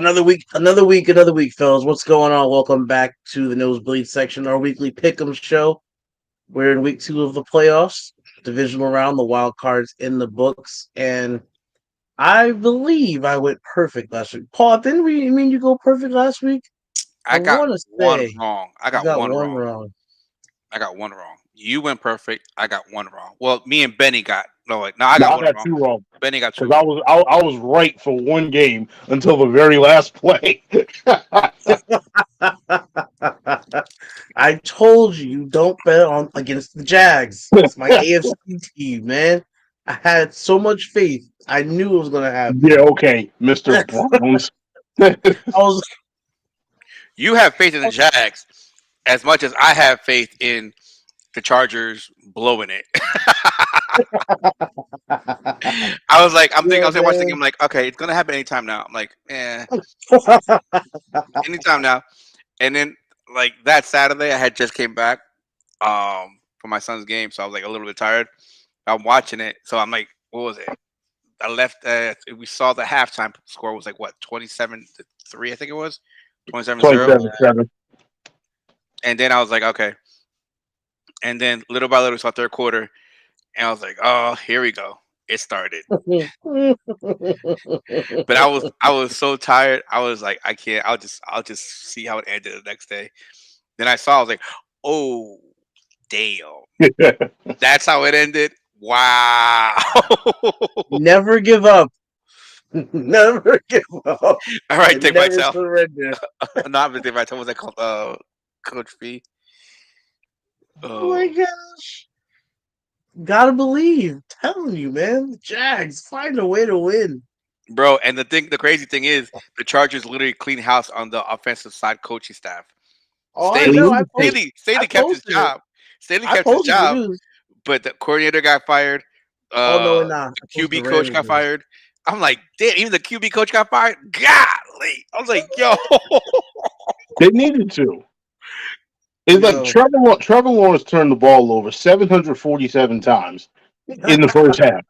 another week, fellas. What's going on? Welcome back to the Nosebleed section, our weekly pick'em show. We're in week 2 of the playoffs, divisional round. The wild cards in the books, and I believe I went perfect last week. Paul, didn't we mean you go perfect last week? I I got want to one say wrong. I you got got one one wrong. wrong. I got one wrong. You went perfect. I got one wrong. Well, me and Benny got no. I No, got I one got wrong. two wrong Benny got two because I wrong. was I was right for one game until the very last play. I told you don't bet on against the Jags. It's my AFC team, man. I had so much faith. I knew it was going to Yeah, happen. okay, Mister Browns. I was You have faith in the Jags as much as I have faith in the Chargers blowing it. I was like, I'm thinking, I yeah, was watching the game. I'm like, okay, it's gonna happen anytime now. I'm like, anytime now. And then like that Saturday, I had just came back for my son's game, so I was like a little bit tired. I'm watching it, so I'm like, what was it? I left. We saw the halftime score was like what 27-3, I think it was 27-0. 27-7. And then I was like, okay. And then little by little, we saw third quarter, and I was like, oh, here we go. It started. But I was so tired. I was like, I can't. I'll just see how it ended the next day. Then I was like, oh, damn. That's how it ended. Wow. never give up. Never give up. All right, And take never myself. surrender. Not take myself. What was that called? Coach Fee. Oh my Oh, gosh. Gotta believe. Telling you, man. The Jags find a way to win. bro. And the crazy thing is, the Chargers literally clean house on the offensive side coaching staff. Oh, I Staley, know. Staley I kept his posted it. job. Staley I kept his posted the job, news. but the coordinator got fired. Oh no, we're not. The I posted the QB coach Rams got news. fired. I'm like, damn, even the QB coach got fired. Golly, I was like, yo, They needed to. It's like Yo. Trevor Lawrence turned the ball over 747 times in the first half,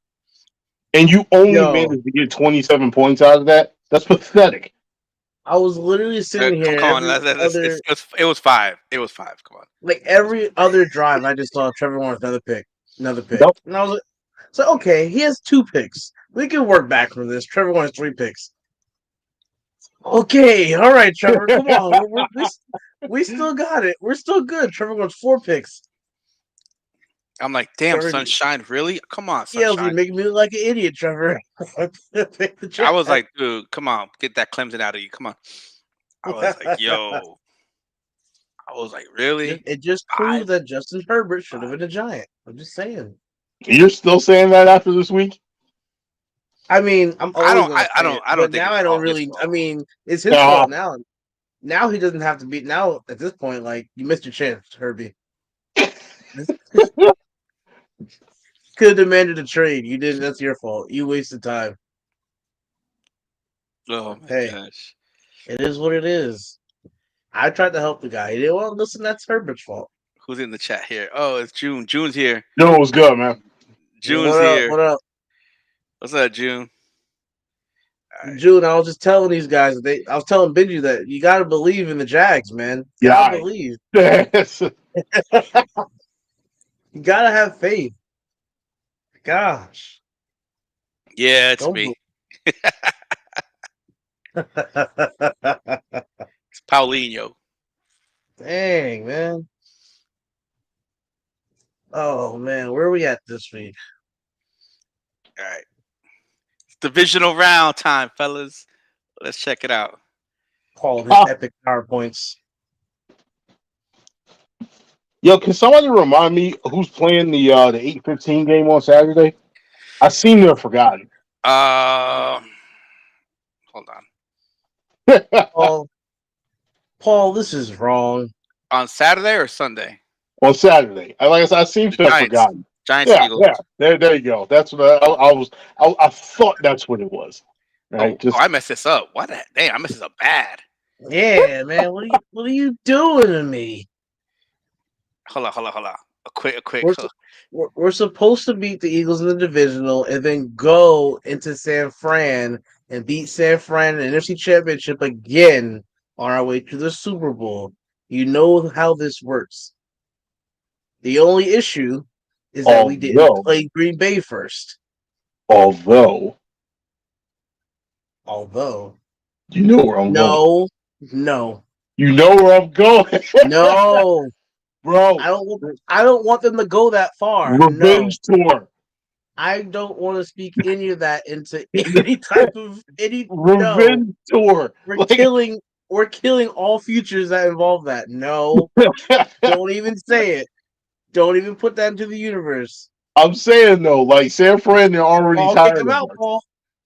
and you only Yo. managed to get 27 points out of that. That's pathetic. I was literally sitting here come on, every other it was five. It was five. Come on. every other drive I just saw Trevor Lawrence another pick. Another pick. Nope. And I was like, so okay, he has 2 picks. We can work back from this. Trevor Lawrence 3 picks. Okay, all right, Trevor, come on. We still got it. We're still good. Trevor Lawrence 4 picks. I'm like, damn, Trevor Sunshine, really? Come on, yells, "You Sunshine. making me look like an idiot, Trevor." Pick the I was Jags. like, dude, come on, get that Clemson out of you. Come on. I was like, yo. I was like, really? It just Five? proves that Justin Herbert should have Five? been a Giant. I'm just saying. You're still saying that after this week? I mean, I'm I always don't. gonna say it, I don't but think now it's I don't all his really. I fault. mean, it's his Uh, fault now. Now he doesn't have to be. Now at this point, like you missed your chance, Herbie. Could have demanded a trade. You didn't. That's your fault. You wasted time. Oh my Hey, gosh. it is what it is. I tried to help the guy. He didn't want to listen. That's Herbert's fault. Who's in the chat here? Oh, it's June. June's here. no, it was good, man. June's What up? here. What up, What's up, June? All right. June? I was just telling these guys. I was telling Benji that you got to believe in the Jags, man. Yeah, Gotta all right. believe. Yes. You gotta have faith. Gosh, Yeah, it's don't. me. It's Paulinho. Dang, man. Oh man, where are we at this week? All right. It's divisional round time, fellas. Let's check it out. Paul, his epic PowerPoints. Yo, can somebody remind me who's playing the 8:15 game on Saturday? I seem to have forgotten. Hold on. Paul, this is wrong. On Saturday or Sunday? On Saturday, like I said, I seem The to have Giants. forgotten. Giants Yeah, Eagles. yeah. There you go. That's what I thought that's what it was. Right? Oh, I messed this up. What? Damn, I messed this up bad. Yeah, man. What are you doing to me? Hold on. A quick. We're supposed to beat the Eagles in the divisional and then go into San Fran and beat San Fran in the NFC Championship again on our way to the Super Bowl. You know how this works. The only issue is that we didn't play Green Bay first. Although, you know where I'm going. No. You know where I'm going. No. Bro. I don't want them to go that far. Revenge tour. I don't want to speak any of that into any type of revenge tour. We're killing all futures that involve that. No. Don't even say it. Don't even put that into the universe. I'm saying though, like San Fran, they're already tired of us. Paul.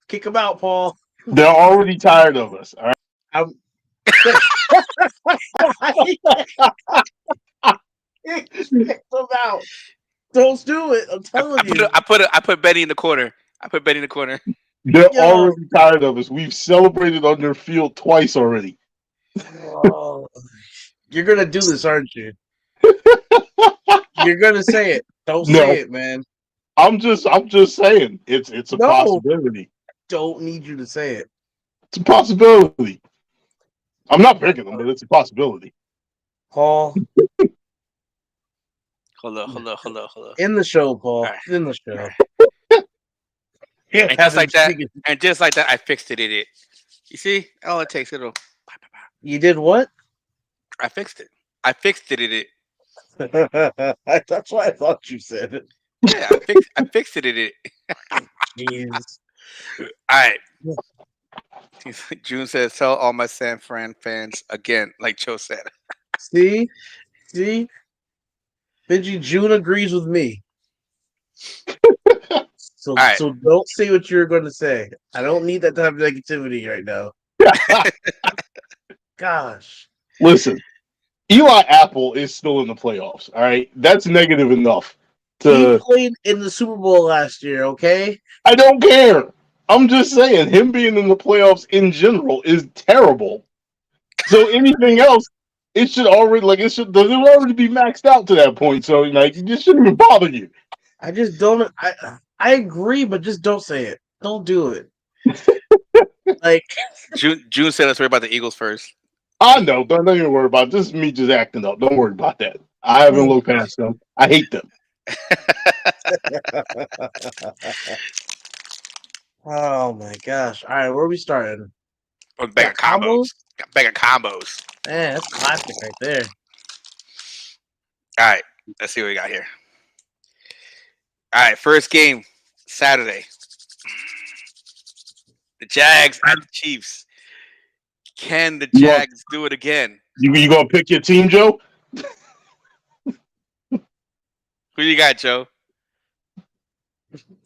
Kick him out, Paul. They're already tired of us. All right. Kick them out. Don't do it. I'm telling you. I put Benny in the corner. They're already tired of us. We've celebrated on their field twice already. Oh, you're gonna do this, aren't you? You're gonna say it. Don't say it, man. I'm just saying it's a possibility. Don't need you to say it. It's a possibility. I'm not picking them, but it's a possibility. Paul. Hold on. In the show, Paul. Right. In the show. And just like that, I fixed it. You see? All it takes, it'll. You did what? I fixed it. It. That's what I thought you said. Yeah, I fixed it. Jeez. All right. June says, "Tell all my San Fran fans again," like Joe said. See, Benji, June agrees with me. So don't say what you're going to say. I don't need that type of negativity right now. Gosh. Listen, Eli Apple is still in the playoffs. All right, that's negative enough. He played in the Super Bowl last year. Okay, I don't care. I'm just saying, him being in the playoffs in general is terrible. So anything else, it should already already be maxed out to that point. So it just shouldn't even bother you. I just don't. I agree, but just don't say it. Don't do it. June said, "Let's worry about the Eagles first." I know. Don't even worry about it. This is me just acting up. Don't worry about that. I haven't looked past them. I hate them. Oh my gosh! All right, where are we starting? Bag of combos. Man, that's classic right there. All right, let's see what we got here. All right, first game Saturday. The Jags at the Chiefs. Can the Jags do it again? You gonna pick your team, Joe? Who you got, Joe?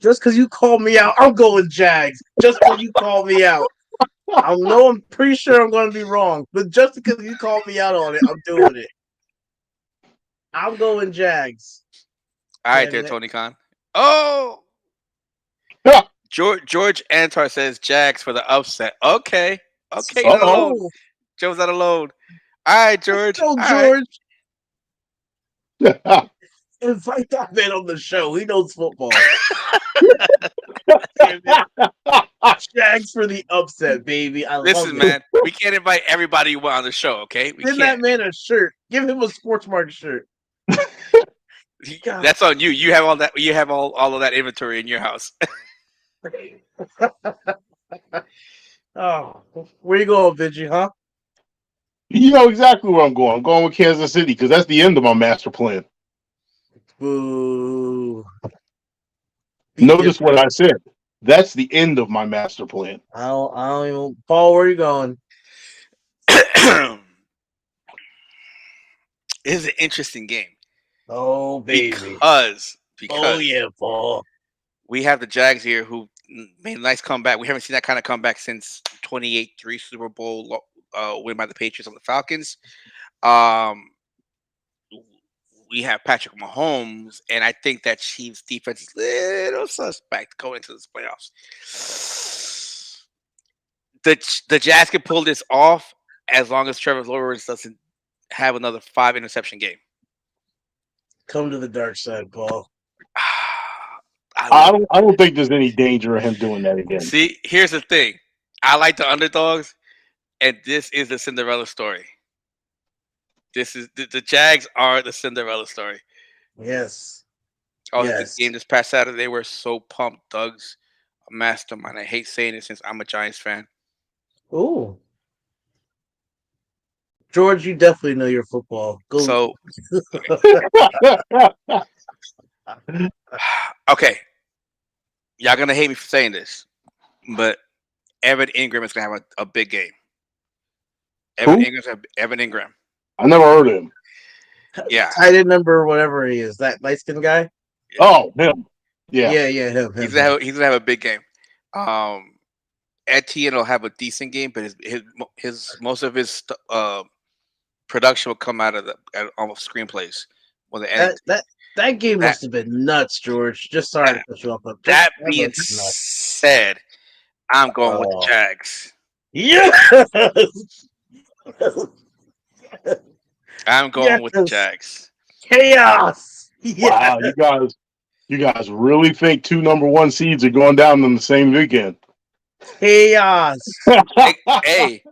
Just because you called me out, I'm going Jags. Just because you called me out. I know I'm pretty sure I'm going to be wrong, but just because you called me out on it, I'm doing it. I'm going Jags. All right, there, Tony Khan. Oh! George Antar says Jags for the upset. Okay. Not alone. Joe's not alone. All right, George. George. Invite that man on the show. He knows football. Jags for the upset, baby. Listen, man. We can't invite everybody you want on the show, okay? Give that man a shirt. Give him a Sports Market shirt. That's on you. You have all that. You have all of that inventory in your house. Oh, where you going, Benji? Huh? You know exactly where I'm going. I'm going with Kansas City because that's the end of my master plan. Boo. Notice what I said. That's the end of my master plan. I don't even. Paul, where are you going? It's an interesting game. Oh, baby. Because oh yeah, Paul. We have the Jags here who made a nice comeback. We haven't seen that kind of comeback since 28-3 Super Bowl win by the Patriots on the Falcons. We have Patrick Mahomes, and I think that Chiefs defense is a little suspect going into this playoffs. The Jags can pull this off as long as Trevor Lawrence doesn't have another 5 interception game. Come to the dark side, Paul. I don't think there's any danger of him doing that again. See, here's the thing. I like the underdogs, and this is the Cinderella story. This is the Jags are the Cinderella story. Yes. I was at the Yes. game this past Saturday. They were so pumped. Doug's a mastermind. I hate saying it since I'm a Giants fan. Ooh. George, you definitely know your football. Go. So okay, y'all gonna hate me for saying this, but Evan Ingram is gonna have a big game. Who? Evan Ingram. I never heard of him. Yeah, Tight end number, whatever he is. That light skinned guy? Oh, him. Yeah. Yeah, him. he's gonna have a big game. Etienne will have a decent game, but his most of his production will come out of almost screenplays. Well, That game that must have been nuts, George. Just sorry to put you off. But that must being have been nuts. said, I'm going with the Oh. Jags. Yes! I'm going with the Jags. Chaos! Yeah. Wow, you guys really think 2 number 1 seeds are going down in the same weekend? Chaos! Hey,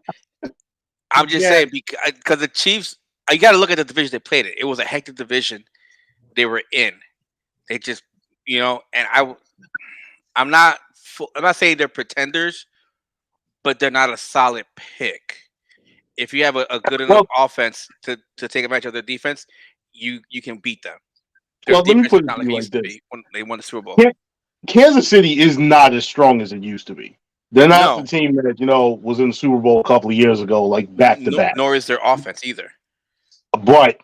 I'm just saying because the Chiefs. You got to look at the division they played in. It was a hectic division they were in. They just, and I'm not saying they're pretenders, but they're not a solid pick. If you have a good enough offense to take advantage of their defense, you can beat them. Their Well, let me defense put is it not to like you it like used to this. be when they won the Super Bowl. Kansas City is not as strong as it used to be. They're not No. the team that, was in the Super Bowl a couple of years ago, like back to back. Nor is their offense either. But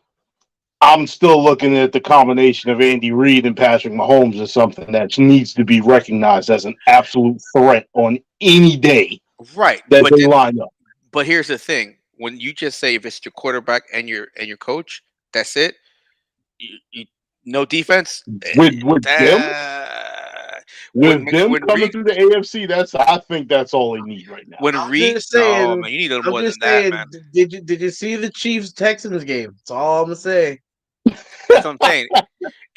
I'm still looking at the combination of Andy Reid and Patrick Mahomes as something that needs to be recognized as an absolute threat on any day Right. that they line up. But here's the thing: when you just say if it's your quarterback and your coach, that's it. You no defense With them when coming Reed through the AFC, I think that's all they need right now. when I'm Reed. just saying. Oh man, you need a little I'm more just than that, saying. man. Did you see the Chiefs Texans game? That's all I'm gonna say. That's what I'm saying.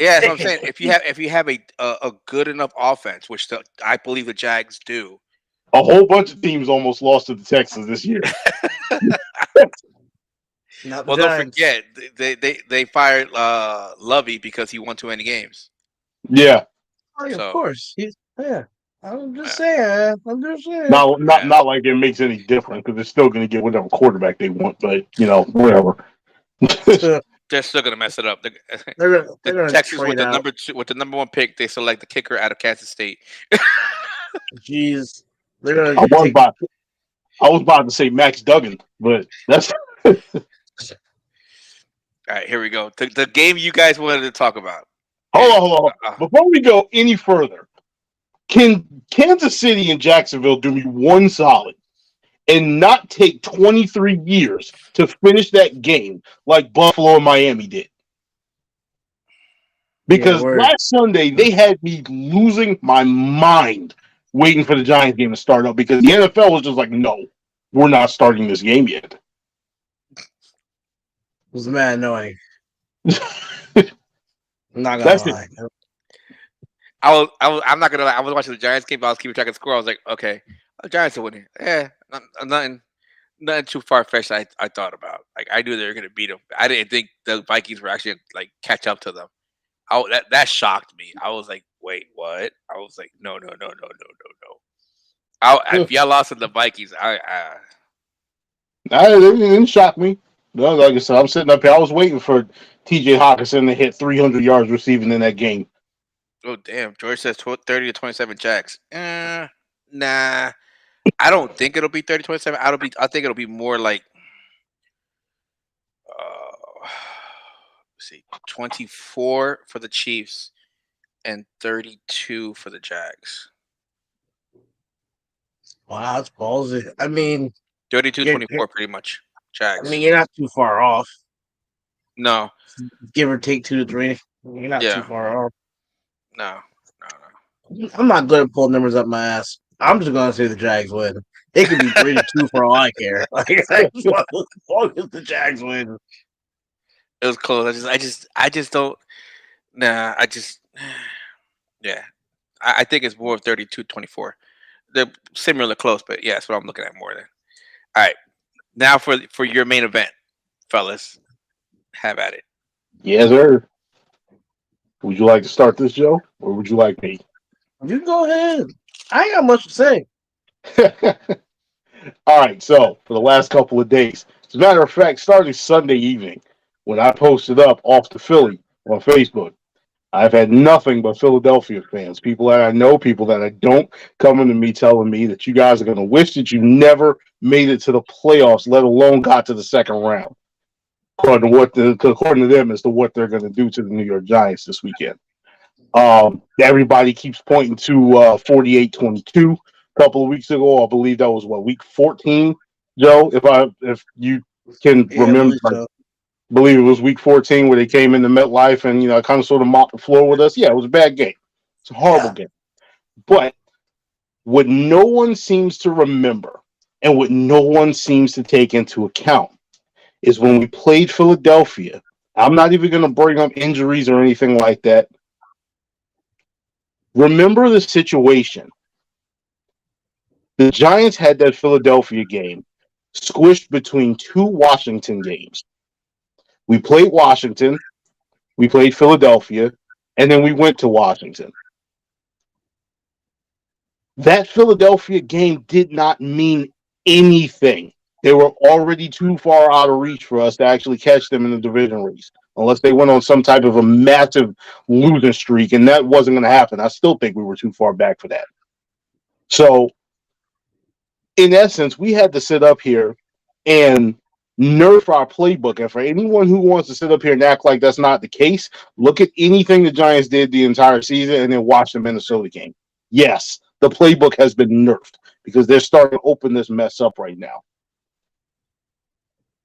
Yeah, that's what I'm saying. If you have a good enough offense, which I believe the Jags do. A whole bunch of teams almost lost to the Texans this year. Not the Well, don't Giants. forget they fired Lovey because he won too many games. Yeah. Oh, yeah, So, of course. I'm just saying. Not like it makes any difference because they're still going to get whatever quarterback they want. But whatever. they're still gonna mess it up. They're gonna Texas trade out. with the number 1 pick, they select the kicker out of Kansas State. Jeez, they're gonna I was about to say Max Duggan, but that's All right, here we go. The game you guys wanted to talk about. hold on. Before we go any further, can Kansas City and Jacksonville do me one solid and not take 23 years to finish that game like Buffalo and Miami did? Because last Sunday, they had me losing my mind waiting for the Giants game to start up because the NFL was just like, no, we're not starting this game yet. It was mad annoying. I'm not gonna lie. I'm not gonna lie. I was watching the Giants game, but I was keeping track of the score. I was like, okay, the Giants are winning. Nothing too far fetched. I thought about. Like I knew they were gonna beat them. I didn't think the Vikings were actually like catch up to them. That shocked me. I was like, wait, what? I was like, no. If y'all lost to the Vikings, It didn't shock me. No, like I said, I'm sitting up here. I was waiting for T.J. Hawkinson to hit 300 yards receiving in that game. Oh damn! George says 30 to 27 Jacks. Nah, I don't think it'll be 30-27. I think it'll be more like, let's see, 24 for the Chiefs and 32 for the Jags. Wow, that's ballsy. I mean, 32-24, pretty much. Jags. I mean, you're not too far off. No. Give or take 2 to 3. You're not too far off. No. I'm not good at pulling numbers up my ass. I'm just gonna say the Jags win. It could be 3-2 for all I care. Like, as long as the Jags win. It was close. I just don't. Nah. Yeah. I think it's more 32-24. they're similar close, but yeah, that's what I'm looking at more than. All right, now for your main event, fellas, have at it. Yes, sir. Would you like to start this, Joe, or would you like me? You go ahead. I ain't got much to say. All right, so for the last couple of days, as a matter of fact, starting Sunday evening, when I posted up off to Philly on Facebook, I've had nothing but Philadelphia fans, people that I know, people that I don't, coming to me telling me that you guys are going to wish that you never made it to the playoffs, let alone got to the second round. According to them, as to what they're going to do to the New York Giants this weekend. Everybody keeps pointing to 48-22 a couple of weeks ago. I believe that was week 14, Joe. If you can Yeah, I remember, believe I so. believe it was week 14 where they came into MetLife and kind of sort of mopped the floor with us. Yeah, it was a bad game. It's a horrible Yeah. game. But what no one seems to remember and what no one seems to take into account is when we played Philadelphia. I'm not even going to bring up injuries or anything like that. Remember the situation. The Giants had that Philadelphia game squished between two Washington games. We played Washington, we played Philadelphia, and then we went to Washington. That Philadelphia game did not mean anything. They were already too far out of reach for us to actually catch them in the division race, unless they went on some type of a massive losing streak, and that wasn't going to happen. I still think we were too far back for that. So, in essence, we had to sit up here and nerf our playbook. And for anyone who wants to sit up here and act like that's not the case, look at anything the Giants did the entire season and then watch the Minnesota game. Yes, the playbook has been nerfed because they're starting to open this mess up right now.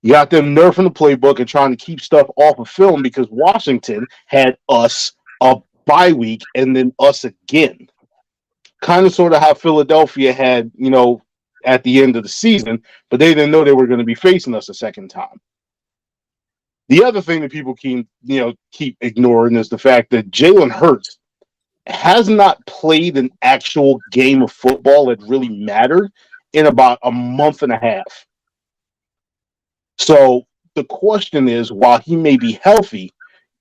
You got them nerfing the playbook and trying to keep stuff off of film because Washington had us a bye week and then us again. Kind of sort of how Philadelphia had, at the end of the season, but they didn't know they were going to be facing us a second time. The other thing that people keep ignoring is the fact that Jalen Hurts has not played an actual game of football that really mattered in about a month and a half. So the question is, while he may be healthy,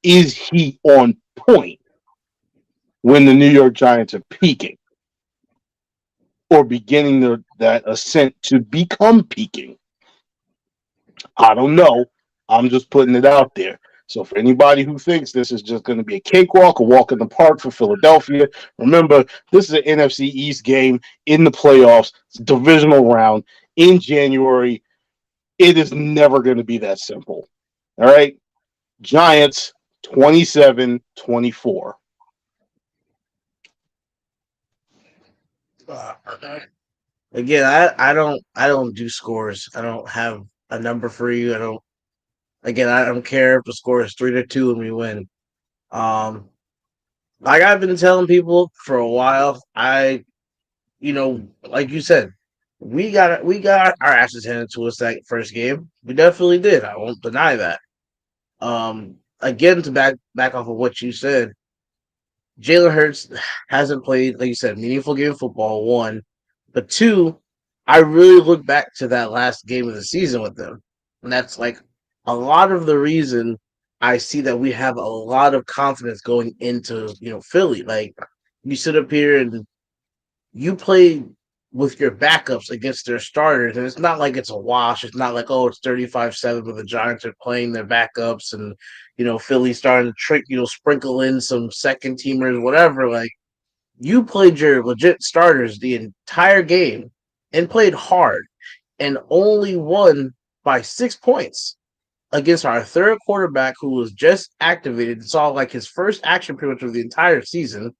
is he on point when the New York Giants are peaking or beginning that ascent to become peaking? I don't know. I'm just putting it out there. So for anybody who thinks this is just going to be a cakewalk, a walk in the park for Philadelphia, remember, this is an NFC East game in the playoffs, divisional round in January. It is never going to be that simple. All right? Giants 27-24. Again, I don't do scores. I don't have a number for you. I don't care if the score is 3-2 and we win. Like I've been telling people for a while, like you said, we got our asses handed to us that first game. We definitely did. I won't deny that. Again, to back off of what you said, Jalen Hurts hasn't played, like you said, meaningful game of football. One, but two, I really look back to that last game of the season with them, and that's like a lot of the reason I see that we have a lot of confidence going into Philly. Like you sit up here and you play with your backups against their starters, and it's not like it's a wash. It's not like, oh, it's 35-7, but the Giants are playing their backups, and Philly starting to sprinkle in some second teamers, whatever. Like you played your legit starters the entire game and played hard, and only won by 6 points against our third quarterback who was just activated. Saw like his first action pretty much of the entire season,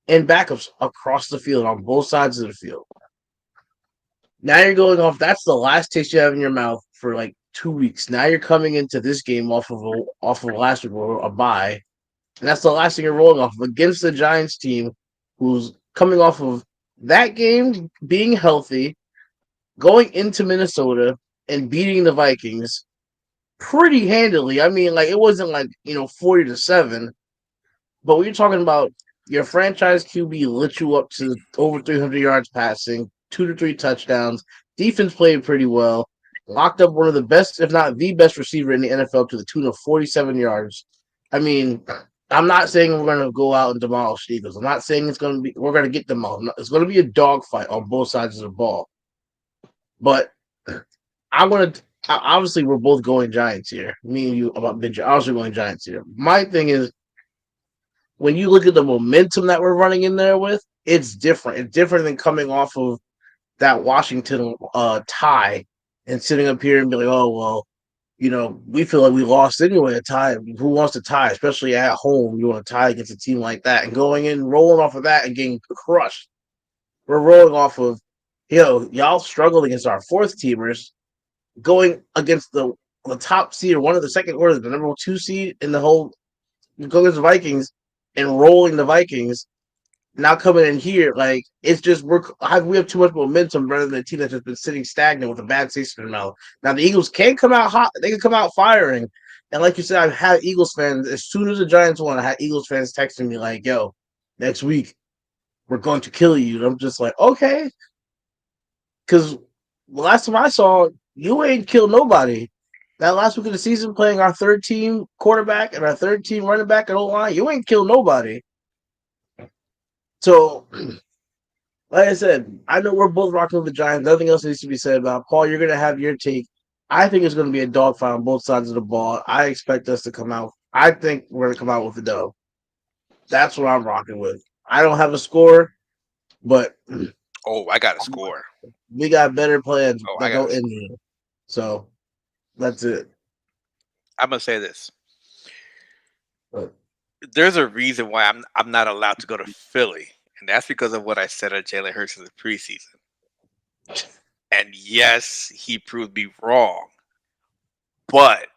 and backups across the field on both sides of the field. Now you're going off. That's the last taste you have in your mouth for like 2 weeks. Now you're coming into this game off of last week or a bye, and that's the last thing you're rolling off of against the Giants team, who's coming off of that game being healthy, going into Minnesota and beating the Vikings pretty handily. I mean, like it wasn't like 40-7, but when you're talking about Your franchise QB lit you up to over 300 yards passing, 2 to 3 touchdowns. Defense played pretty well. Locked up one of the best, if not the best receiver in the NFL to the tune of 47 yards. I mean, I'm not saying we're going to go out and demolish the Eagles. I'm not saying we're going to get them all. It's going to be a dogfight on both sides of the ball. But I'm going to, obviously, we're both going Giants here. Me and you, about obviously going Giants here. My thing is, when you look at the momentum that we're running in there with, it's different. It's different than coming off of that Washington tie and sitting up here and be like, oh, well, we feel like we lost anyway. A tie. Who wants to tie, especially at home? You want to tie against a team like that and going in, rolling off of that and getting crushed. We're rolling off of, y'all struggled against our fourth teamers, going against the top seed or one of the second or the number 2 seed in the whole, go against the Vikings and rolling the Vikings. Now coming in here, like it's just we have too much momentum rather than a team that's just been sitting stagnant with a bad taste in their mouth. Now the Eagles can come out hot; they can come out firing. And like you said, I've had Eagles fans as soon as the Giants won. I had Eagles fans texting me like, "Yo, next week we're going to kill you." And I'm just like, okay, because the last time I saw you ain't killed nobody. That last week of the season, playing our third team quarterback and our third team running back and O-line, you ain't killed nobody. So, like I said, I know we're both rocking with the Giants. Nothing else needs to be said about it. Paul, you're going to have your take. I think it's going to be a dogfight on both sides of the ball. I expect us to come out. I think we're going to come out with a dub. That's what I'm rocking with. I don't have a score, but Oh, I got a score. we got better plans I that go in here. So, that's it. I'm gonna say this. But There's a reason why I'm not allowed to go to Philly, and that's because of what I said of Jalen Hurts in the preseason. And yes, he proved me wrong. But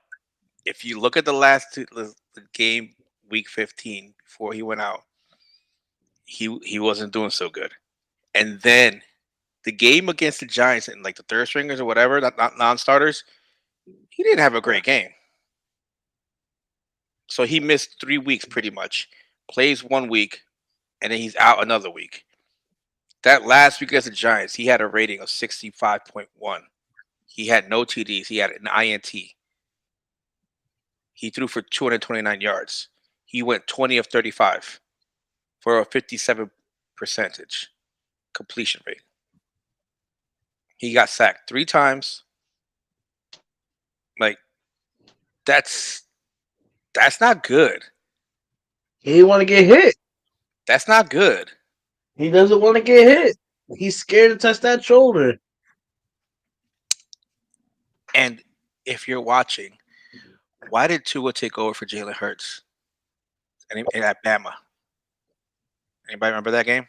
if you look at the game, week 15, before he went out, he wasn't doing so good. And then the game against the Giants and like the third stringers or whatever, not non-starters, he didn't have a great game. So he missed 3 weeks pretty much. Plays 1 week, and then he's out another week. That last week against the Giants, he had a rating of 65.1. He had no TDs. He had an INT. He threw for 229 yards. He went 20 of 35 for a 57% completion rate. He got sacked 3 times. Like, that's not good. he didn't want to get hit. That's not good. He doesn't want to get hit. He's scared to touch that shoulder. And if you're watching, why did Tua take over for Jalen Hurts at Bama? Anybody remember that game?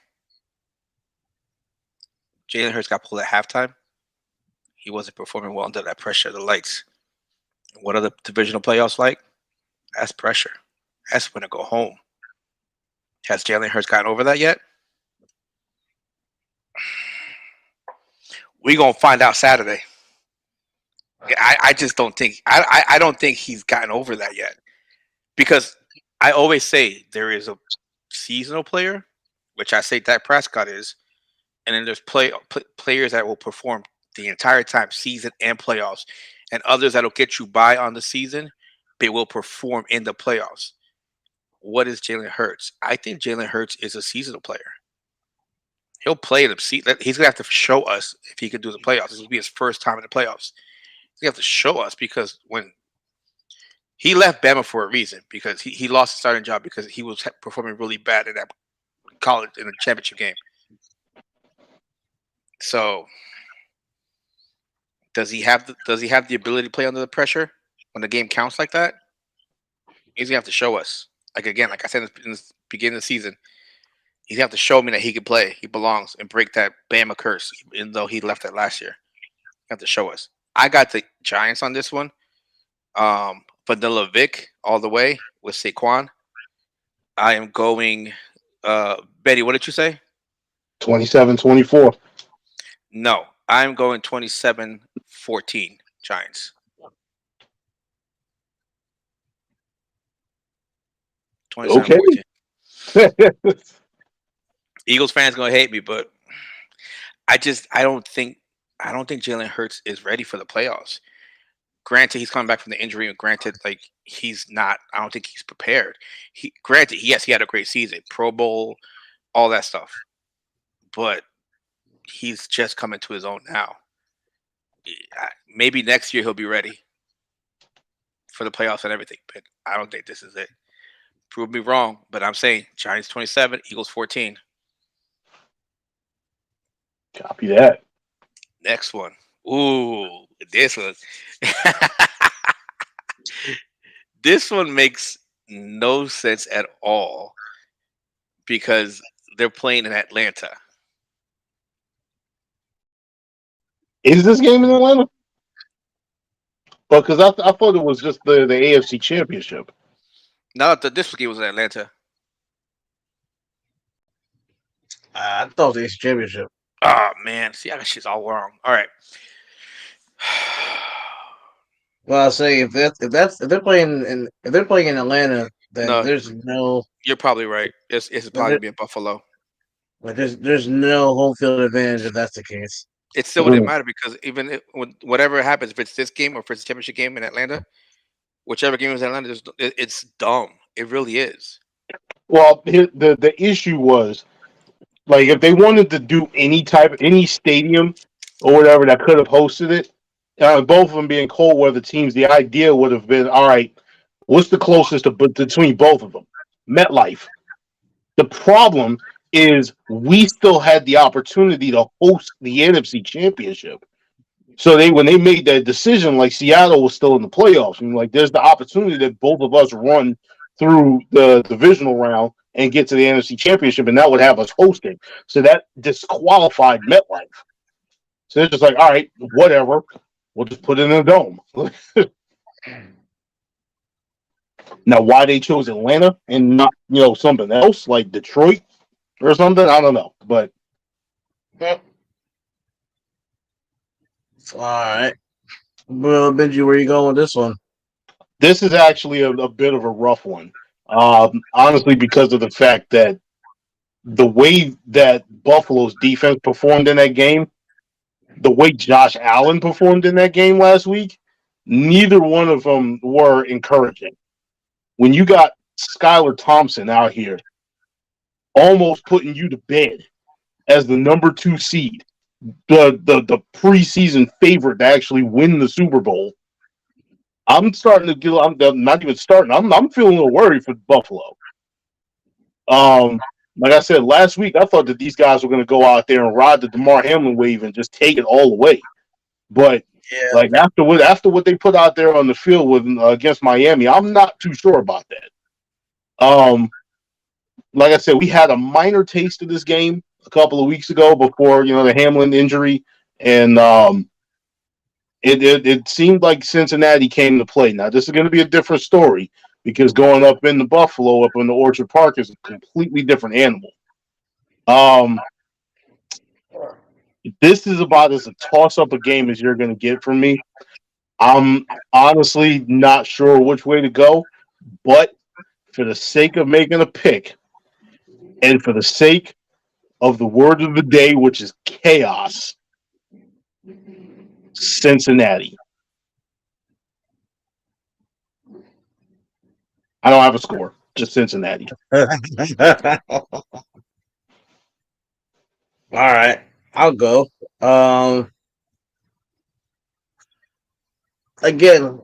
Jalen Hurts got pulled at halftime. He wasn't performing well under that pressure of the lights. What are the divisional playoffs like? That's pressure. That's when to go home. Has Jalen Hurts gotten over that yet? We're going to find out Saturday. I just don't think I don't think he's gotten over that yet. Because I always say there is a seasonal player, which I say Dak Prescott is, and then there's players that will perform the entire time, season and playoffs, and others that'll get you by on the season, but will perform in the playoffs. What is Jalen Hurts? I think Jalen Hurts is a seasonal player. He'll play them. He's going to have to show us if he can do the playoffs. This will be his first time in the playoffs. He's going to have to show us because when he left Bama for a reason, because he lost the starting job because he was performing really bad in that college in the championship game. So does he have the ability to play under the pressure when the game counts like that? He's going to have to show us. Like I said in the beginning of the season, he's going to have to show me that he can play, he belongs, and break that Bama curse, even though he left it last year. You have to show us. I got the Giants on this one. Vanilla Vic all the way with Saquon. I am going Betty, what did you say? 27-24. No, I'm going 27-14 Giants. 27-14. Eagles fans gonna hate me, but I don't think Jalen Hurts is ready for the playoffs. Granted, he's coming back from the injury, and granted, like he's not. I don't think he's prepared. Granted, yes, he had a great season, Pro Bowl, all that stuff, but he's just coming to his own now. Maybe next year he'll be ready for the playoffs and everything, but I don't think this is it. Prove me wrong, but I'm saying Giants 27, Eagles 14. Copy that. Next one. Ooh, this one. This one makes no sense at all because they're playing in Atlanta. Is this game in Atlanta? Well, because I thought it was just the AFC Championship. No, this game was in Atlanta. I thought it was the championship. Oh man, see, I got shit's all wrong. All right. Well, I say if they're playing in Atlanta, then No. there's no You're probably right. It's probably be in Buffalo. like there's no home field advantage if that's the case. It still wouldn't matter because even whatever happens, if it's this game or if it's a championship game in Atlanta, whichever game is in Atlanta, it's dumb. It really is. Well, the issue was like if they wanted to do any stadium or whatever that could have hosted it, both of them being cold weather teams, the idea would have been all right. What's the closest between both of them? MetLife. The problem is we still had the opportunity to host the NFC Championship. So when they made that decision, like Seattle was still in the playoffs, and like there's the opportunity that both of us run through the divisional round and get to the NFC Championship, and that would have us hosting. So that disqualified MetLife. So they're just like, all right, whatever, we'll just put it in a dome. Now, why they chose Atlanta and not something else like Detroit or something, I don't know, but. All right. Well, Benji, where you going with this one? This is actually a bit of a rough one. Honestly, because of the fact that the way that Buffalo's defense performed in that game, the way Josh Allen performed in that game last week, neither one of them were encouraging. When you got Skylar Thompson out here almost putting you to bed as the number 2 seed, the preseason favorite to actually win the Super Bowl, I'm starting to get. I'm not even starting. I'm feeling a little worried for Buffalo. Like I said last week, I thought that these guys were going to go out there and ride the DeMar Hamlin wave and just take it all away. But like after what they put out there on the field with against Miami, I'm not too sure about that. Like I said, we had a minor taste of this game a couple of weeks ago before the Hamlin injury, and it seemed like Cincinnati came to play. Now this is going to be a different story because going up in the Buffalo, up in the Orchard Park, is a completely different animal. This is about as a toss-up a game as you're going to get from me. I'm honestly not sure which way to go, but for the sake of making a pick, and for the sake of the word of the day, which is chaos, Cincinnati. I don't have a score, just Cincinnati. All right, I'll go. Again.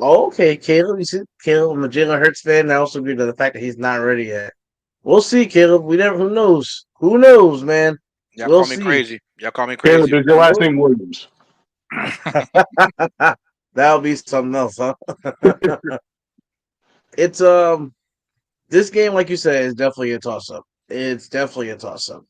Oh, okay, Caleb. You see, Caleb, I'm a Jalen Hurts fan. I also agree to the fact that he's not ready yet. We'll see, Caleb. We never. Who knows? Who knows, man? Y'all We'll call me see. crazy. Y'all call me Caleb, crazy. is your last name Williams? That'll be something else, huh? It's this game, like you said, is definitely a toss up. It's definitely a toss up.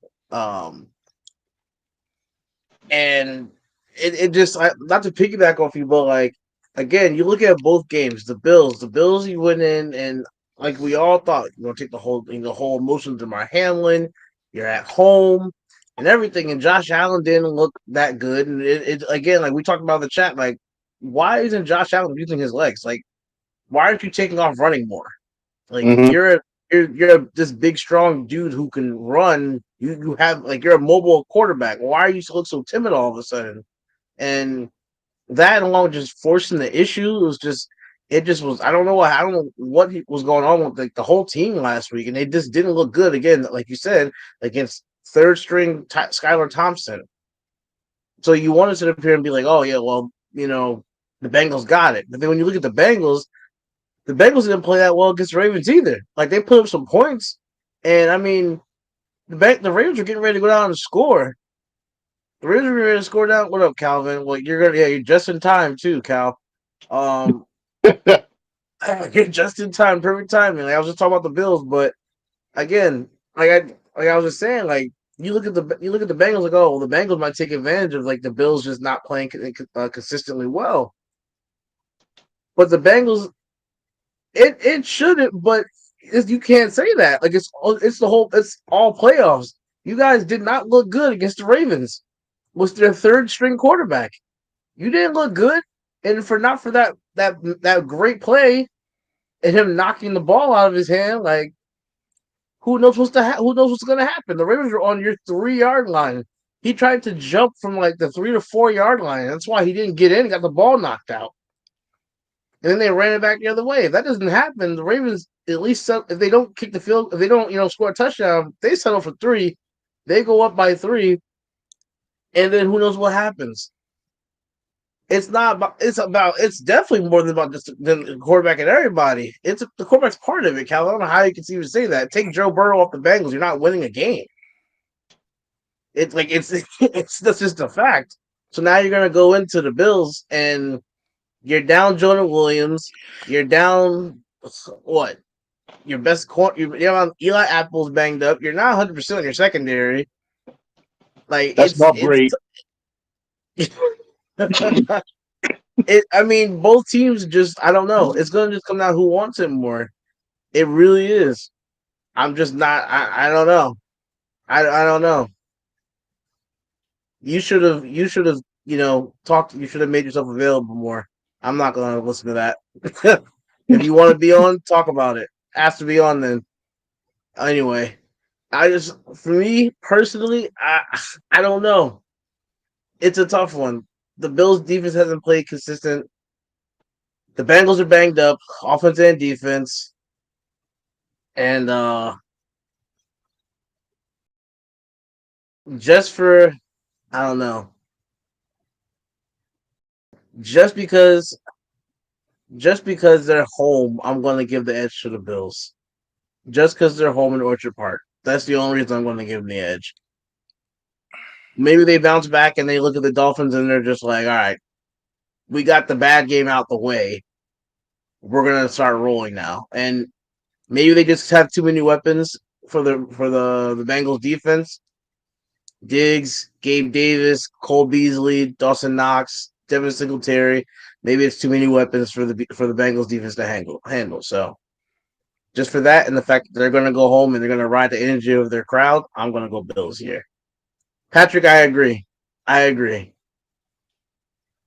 And it just not to piggyback off you, but like again, you look at both games. The Bills, you went in and like we all thought, you're gonna take the whole emotions of my Hamlin. You're at home and everything, and Josh Allen didn't look that good. And it again, like we talked about in the chat, like why isn't Josh Allen using his legs? Like why aren't you taking off running more? Like Mhm. you're this big strong dude who can run. You have like you're a mobile quarterback. Why are you look so timid all of a sudden? And that along with just forcing the issue was just it just was I don't know what was going on with like the whole team last week, and they just didn't look good again. Like you said, against third string Skylar Thompson. So you want to sit up here and be like, oh yeah, well the Bengals got it. But then when you look at the Bengals didn't play that well against the Ravens either. Like they put up some points, and I mean the Ravens are getting ready to go down and score. The Ravens are ready to score down. What up, Calvin? Well, you're just in time too, Cal. Um, you're just in time, perfect timing. Like, I was just talking about the Bills, but again, like I was just saying, like you look at the Bengals, like oh, well, the Bengals might take advantage of like the Bills just not playing consistently well, but the Bengals it shouldn't, but you can't say that. Like it's all playoffs. You guys did not look good against the Ravens. Was their third string quarterback. You didn't look good, and for not for that great play and him knocking the ball out of his hand, like who knows what's going to happen? The Ravens are on your 3 yard line. He tried to jump from like the 3 to 4 yard line. That's why he didn't get in. Got the ball knocked out, and then they ran it back the other way. If that doesn't happen, the Ravens at least if they don't kick the field, if they don't score a touchdown, they settle for 3. They go up by 3, and then who knows what happens? It's not about. It's definitely more than about just the quarterback and everybody. The quarterback's part of it, Cal. I don't know how you can even say that. Take Joe Burrow off the Bengals, you're not winning a game. It's like it's that's just a fact. So now you're gonna go into the Bills and you're down Jonah Williams. You're down what? Your best corner. You're on Eli Apple's banged up. You're not 100% on your secondary. Like That's not great. I mean, both teams just I don't know. It's gonna just come down who wants it more. It really is. I'm just not. I don't know. I don't know. You should have. Talked. You should have made yourself available more. I'm not gonna listen to that. If you want to be on, talk about it. Ask to be on then. Anyway, for me personally, I don't know. It's a tough one. The Bills' defense hasn't played consistent. The Bengals are banged up, offense and defense, and just for I don't know, just because they're home, I'm going to give the edge to the Bills. Just because they're home in Orchard Park, that's the only reason I'm going to give them the edge. Maybe they bounce back and they look at the Dolphins and they're just like, all right, we got the bad game out the way. We're gonna start rolling now, and maybe they just have too many weapons for the Bengals defense. Diggs, Gabe Davis, Cole Beasley, Dawson Knox, Devin Singletary. Maybe it's too many weapons for the Bengals defense to handle. So just for that and the fact that they're going to go home and they're going to ride the energy of their crowd, I'm going to go Bills here. Patrick, I agree.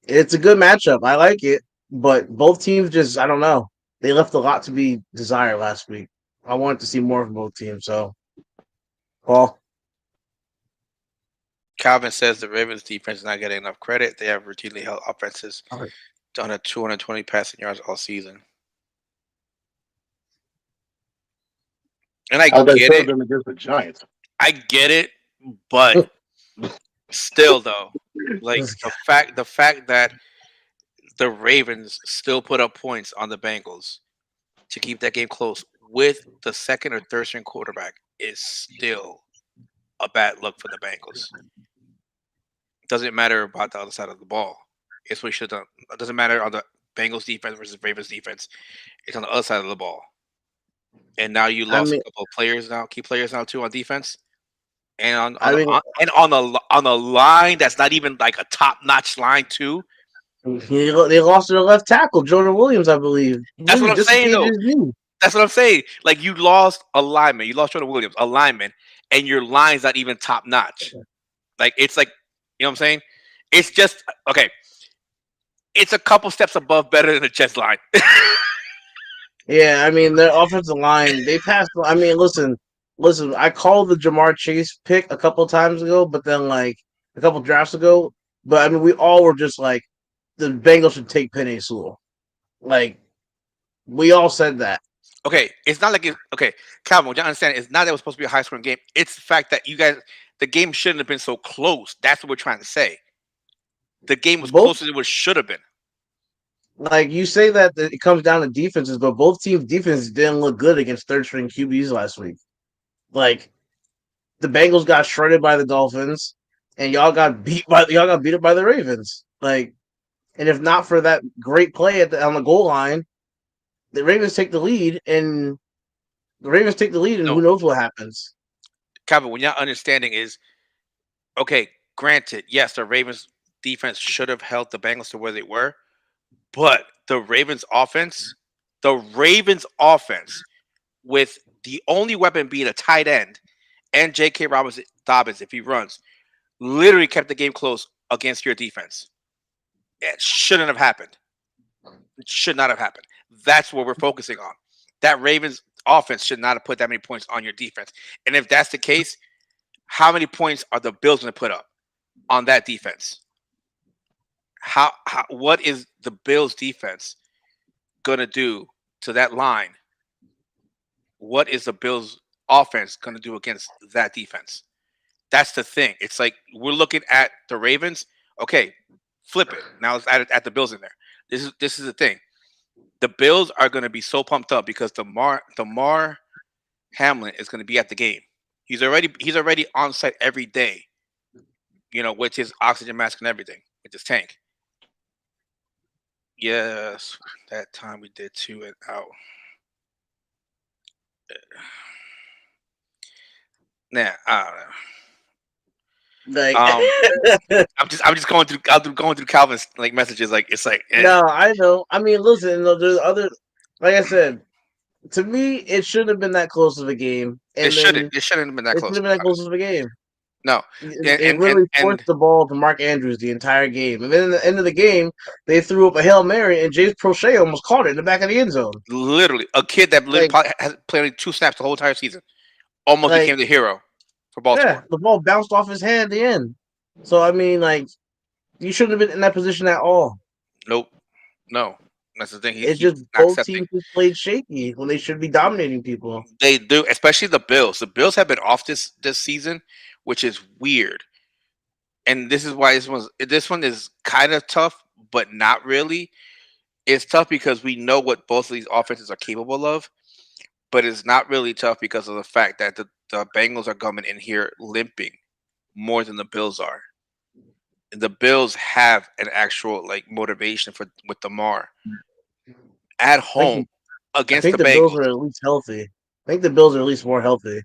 It's a good matchup. I like it, but both teams just I don't know. They left a lot to be desired last week. I wanted to see more from both teams. So, Paul. Calvin says the Ravens defense is not getting enough credit. They have routinely held offenses to under 220 passing yards all season. And I How'd that get serve it. them against the Giants? I get it, but still though, like the fact that the Ravens still put up points on the Bengals to keep that game close with the second or third string quarterback is still a bad look for the Bengals. Doesn't matter about the other side of the ball. It's what you should have done. It doesn't matter on the Bengals defense versus Ravens defense. It's on the other side of the ball. And now you I lost a mean, couple of players now, key players now too on defense, and I mean, on a line that's not even like a top notch line too. they lost their left tackle, Jordan Williams, I believe. That's what I'm saying Dislocated though. his knee. That's what I'm saying. Like you lost a lineman, you lost Jordan Williams, a lineman, and your line's not even top notch. Like it's like you know what I'm saying. It's just okay. It's a couple steps above better than the Jets line. Yeah, I mean their offensive line. They passed. I mean, listen. I called the Jamar Chase pick a couple times ago, but then like a couple drafts ago. But I mean, we all were just like the Bengals should take Penny Sewell. Like we all said that. Okay, it's not like okay, Calvin. What you understand it's not that it was supposed to be a high scoring game. It's the fact that the game shouldn't have been so close. That's what we're trying to say. The game was Both closer than it should have been. like you say that it comes down to defenses, but both teams' defenses didn't look good against third string QBs last week. Like the Bengals got shredded by the Dolphins, and y'all got beat up by the Ravens. Like, and if not for that great play on the goal line, the Ravens take the lead, and No, who knows what happens. Calvin. What you're not understanding is okay. Granted, yes, the Ravens defense should have held the Bengals to where they were, but the Ravens offense, with the only weapon being a tight end and J.K. Dobbins, if he runs, literally kept the game close against your defense. It shouldn't have happened. It should not have happened. That's what we're focusing on. That Ravens offense should not have put that many points on your defense. And if that's the case, how many points are the Bills going to put up on that defense? How what is the Bills defense going to do to that line? What is the Bills offense going to do against that defense? That's the thing. It's like we're looking at the Ravens. Okay, flip it. Now let's add the Bills in there. This is the thing. The Bills are going to be so pumped up because Damar Hamlin is going to be at the game. He's already on site every day. With his oxygen mask and everything, with his tank. Yes, that time we did 2 and out. Nah, I don't know. Like, I'm just going through Calvin's like messages. Like it's like no, I know. I mean, listen, there's other. Like I said, to me, it shouldn't have been that close of a game, and then it shouldn't have been that it should close. have been that close of a game. No, They literally forced the ball to Mark Andrews the entire game. And then at the end of the game, they threw up a Hail Mary, and James Prochet almost caught it in the back of the end zone. Literally, a kid that literally has played only 2 snaps the whole entire season almost became the hero for Baltimore. Yeah, the ball bounced off his hand at the end. So, I mean, like, you shouldn't have been in that position at all. Nope. No. That's the thing. It's just both teams just played shaky when they should be dominating people. They do, especially the Bills. The Bills have been off this season, which is weird. And this is why this one is kind of tough, but not really. It's tough because we know what both of these offenses are capable of, but it's not really tough because of the fact that the Bengals are coming in here limping more than the Bills are. The Bills have an actual motivation with Damar at home against the Bengals. Bills are at least healthy. I think the Bills are at least more healthy.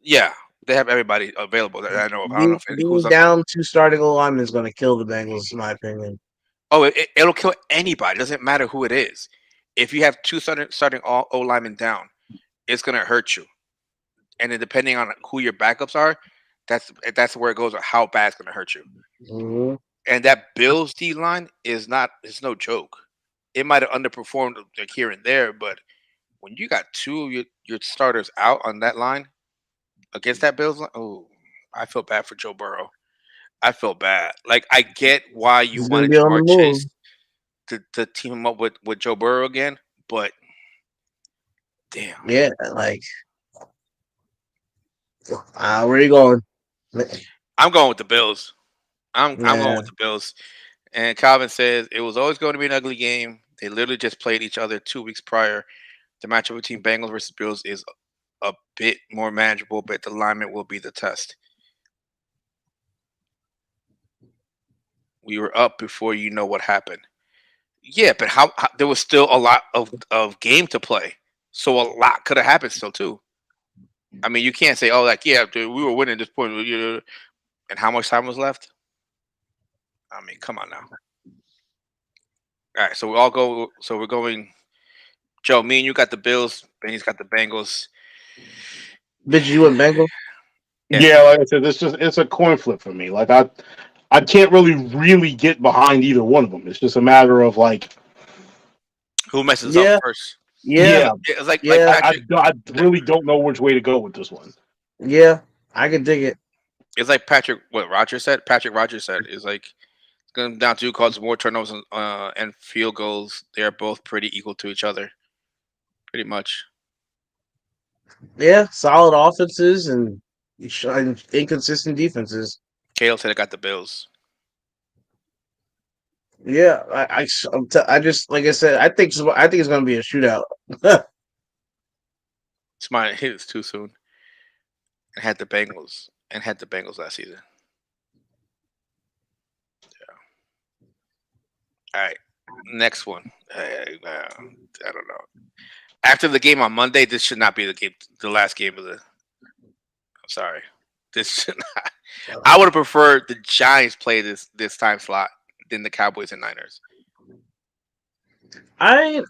Yeah, they have everybody available that I know of. I don't know if being down 2 starting O-linemen is going to kill the Bengals, in my opinion. Oh, it'll kill anybody. It doesn't matter who it is. If you have 2 starting O-linemen down, it's going to hurt you. And then depending on who your backups are, that's where it goes. Or how bad it's going to hurt you. Mm-hmm. And that Bills D line it's no joke. It might have underperformed here and there, but when you got 2 of your starters out on that line against that Bills line, oh, I feel bad for Joe Burrow. I feel bad. Like I get why you wanted Jamar Chase to team him up with Joe Burrow again, but damn. Yeah, like where are you going? I'm going with the Bills. I'm going with the Bills. And Calvin says it was always going to be an ugly game. They literally just played each other 2 weeks prior. The matchup between Bengals versus Bills is a bit more manageable, but the alignment will be the test. We were up before you know what happened. Yeah, but how there was still a lot of game to play. So a lot could have happened still too. I mean, you can't say, "Oh, dude, we were winning at this point." And how much time was left? I mean, come on now. All right, so we all go. So we're going. Joe, me and you got the Bills. Benny's got the Bengals. Bitch, you and Bengals? Yeah, like I said, it's a coin flip for me. Like I can't really get behind either one of them. It's just a matter of who messes up first. Yeah, It's like yeah, Patrick. I really don't know which way to go with this one. yeah. I could dig it. It's like Patrick. What Roger said. Patrick Rogers said is like it's going down to who calls more turnovers and field goals. They are both pretty equal to each other, pretty much. Yeah, solid offenses and inconsistent defenses. Kale said I got the Bills. Yeah, I just like I said, I think it's going to be a shootout. It's mine. It was too soon. And had the Bengals last season. All right, next one. I don't know. After the game on Monday, this should not be the last game of the. I'm sorry, this should not. I would have preferred the Giants play this time slot than the Cowboys and Niners. I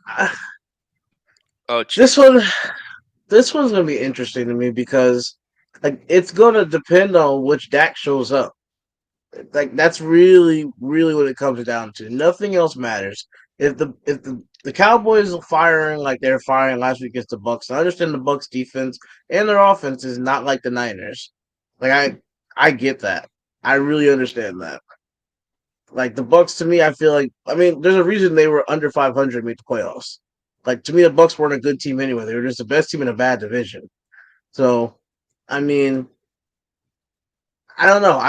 Oh, this one's going to be interesting to me because like it's going to depend on which Dak shows up. Like that's really what it comes down to. Nothing else matters. If the Cowboys are firing like they're firing last week against the Bucks, I understand the Bucks defense and their offense is not like the Niners. Like I get that. I really understand that. Like the Bucks to me, I feel like there's a reason they were under 500 made the playoffs. Like to me, the Bucks weren't a good team anyway. They were just the best team in a bad division. So, I mean, I don't know.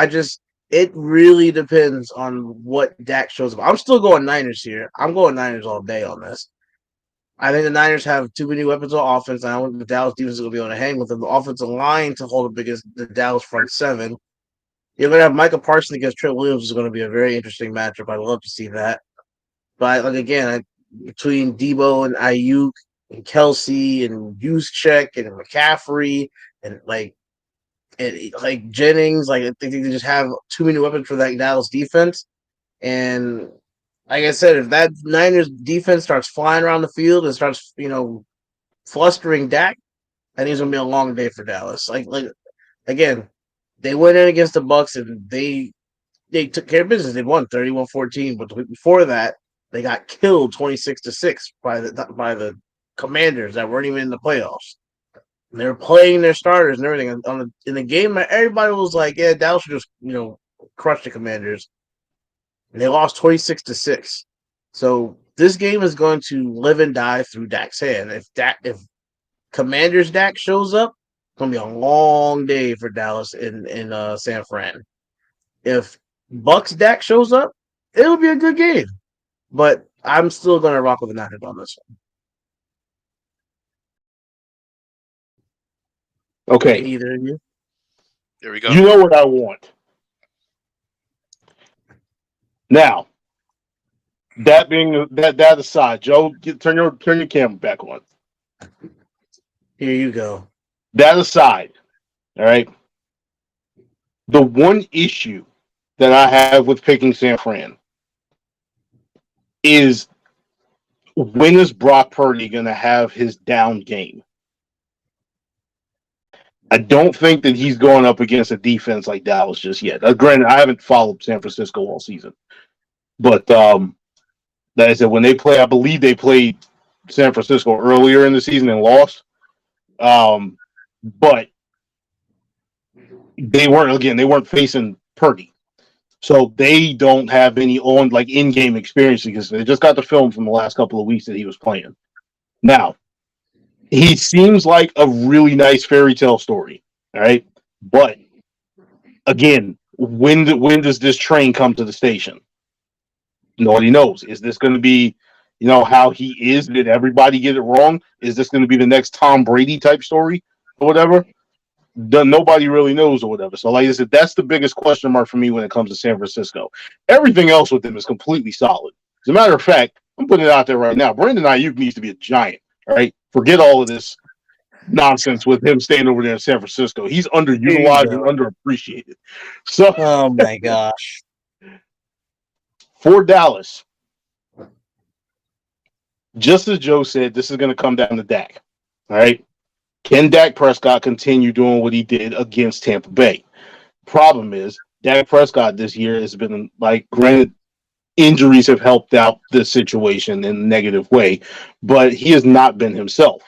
It really depends on what Dak shows up. I'm still going Niners here. I'm going Niners all day on this. I think the Niners have too many weapons on offense. I don't think the Dallas defense is going to be able to hang with them. The offensive line to hold up against the Dallas front seven. You're going to have Michael Parsons against Trent Williams is going to be a very interesting matchup. I'd love to see that. But like again, between Debo and Ayuk and Kelsey and Juszczyk and McCaffrey and like Jennings, like I think they just have too many weapons for that Dallas defense. And like I said, if that Niners defense starts flying around the field and starts, flustering Dak, I think it's gonna be a long day for Dallas. Like again, they went in against the Bucks and they took care of business. They won 31-14, but the week before that, they got killed 26-6 by the Commanders that weren't even in the playoffs. And they were playing their starters and everything. In the game, everybody was like, "Yeah, Dallas should just crush the Commanders." And they lost 26-6. So this game is going to live and die through Dak's hand. If Commanders Dak shows up, it's gonna be a long day for Dallas in San Fran. If Bucks Dak shows up, it'll be a good game. But I'm still gonna rock with the Niners on this one. Okay. Either of you. There we go. You know what I want. Now, that aside, Joe, turn your camera back on. Here you go. That aside, all right. The one issue that I have with picking San Fran is when is Brock Purdy going to have his down game? I don't think that he's going up against a defense like Dallas just yet. Granted, I haven't followed San Francisco all season, but like I said, when they play, I believe they played San Francisco earlier in the season and lost. But they weren't facing Purdy, so they don't have any in-game experience because they just got the film from the last couple of weeks that he was playing. Now, he seems like a really nice fairy tale story, all right? But again, when does this train come to the station? Nobody knows. Is this going to be, how he is? Did everybody get it wrong? Is this going to be the next Tom Brady type story or whatever? Nobody really knows or whatever. So, like I said, that's the biggest question mark for me when it comes to San Francisco. Everything else with them is completely solid. As a matter of fact, I'm putting it out there right now. Brandon Ayuk needs to be a giant. All right, forget all of this nonsense with him staying over there in San Francisco. He's underutilized and underappreciated. So, oh my gosh, for Dallas, just as Joe said, this is going to come down to Dak. All right, can Dak Prescott continue doing what he did against Tampa Bay? Problem is, Dak Prescott this year has been granted, injuries have helped out this situation in a negative way, but he has not been himself.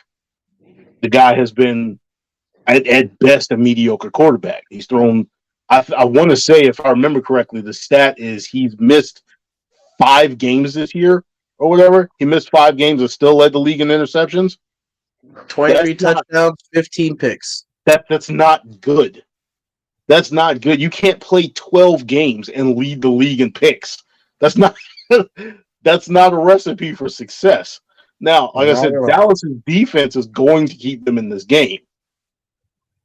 The guy has been, at best, a mediocre quarterback. He's thrown, I want to say, if I remember correctly, the stat is he's missed 5 games this year or whatever. He missed 5 games and still led the league in interceptions. 23 touchdowns, 15 picks. That's not good. That's not good. You can't play 12 games and lead the league in picks. That's not that's not a recipe for success. Now, like I said, Dallas's defense is going to keep them in this game.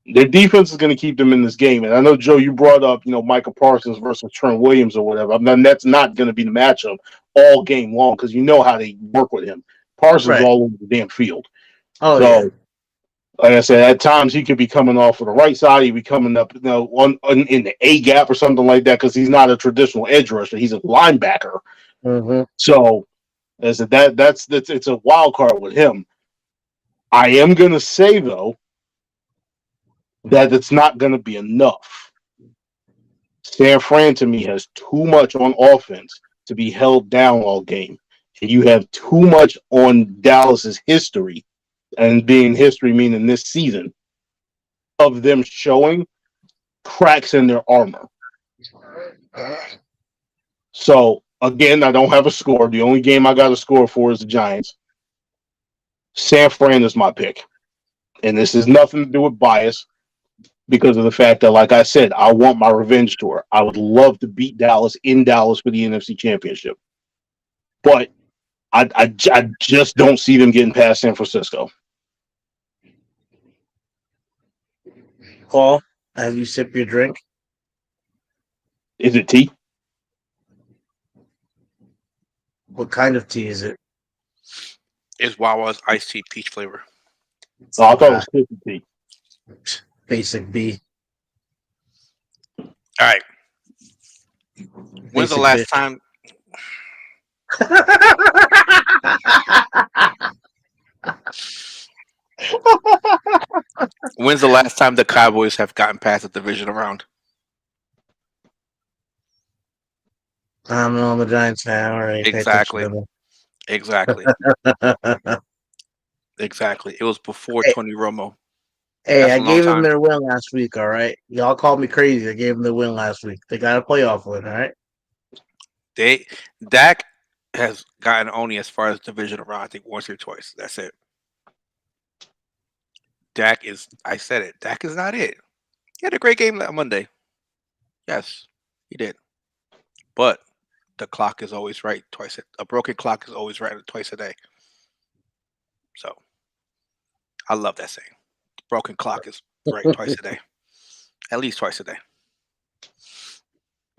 Their defense is going to keep them in this game. And I know, Joe, you brought up, Micah Parsons versus Trent Williams or whatever. I mean, that's not going to be the matchup all game long because you know how they work with him. Parsons all over the damn field. Oh, so, yeah. Like I said, at times he could be coming off of the right side. He'd be coming up, in the A gap or something like that because he's not a traditional edge rusher. He's a linebacker. Mm-hmm. So, as I said, it's a wild card with him. I am going to say, though, that it's not going to be enough. San Fran, to me, has too much on offense to be held down all game. And you have too much on Dallas's history, and being history meaning this season, of them showing cracks in their armor. So, again, I don't have a score. The only game I got a score for is the Giants. San Fran is my pick. And this has nothing to do with bias because of the fact that, like I said, I want my revenge tour. I would love to beat Dallas in Dallas for the NFC Championship. But I just don't see them getting past San Francisco. Paul, have you sipped your drink? Is it tea? What kind of tea is it? It's Wawa's iced tea peach flavor. Oh, I thought it was Christmas tea. Basic B. All right. When's the last time? When's the last time the Cowboys have gotten past the divisional round? I'm on the Giants fan. All right. Exactly. Exactly. Exactly. It was before Tony Romo. Hey, I gave them their win last week, all right? Y'all called me crazy. I gave them their win last week. They got a playoff win, all right? Dak has gotten only as far as divisional round, I think, once or twice. That's it. I said it. Dak is not it. He had a great game that Monday. Yes, he did. But the clock is always right twice. A broken clock is always right twice a day. So I love that saying. The broken clock is right twice a day. At least twice a day.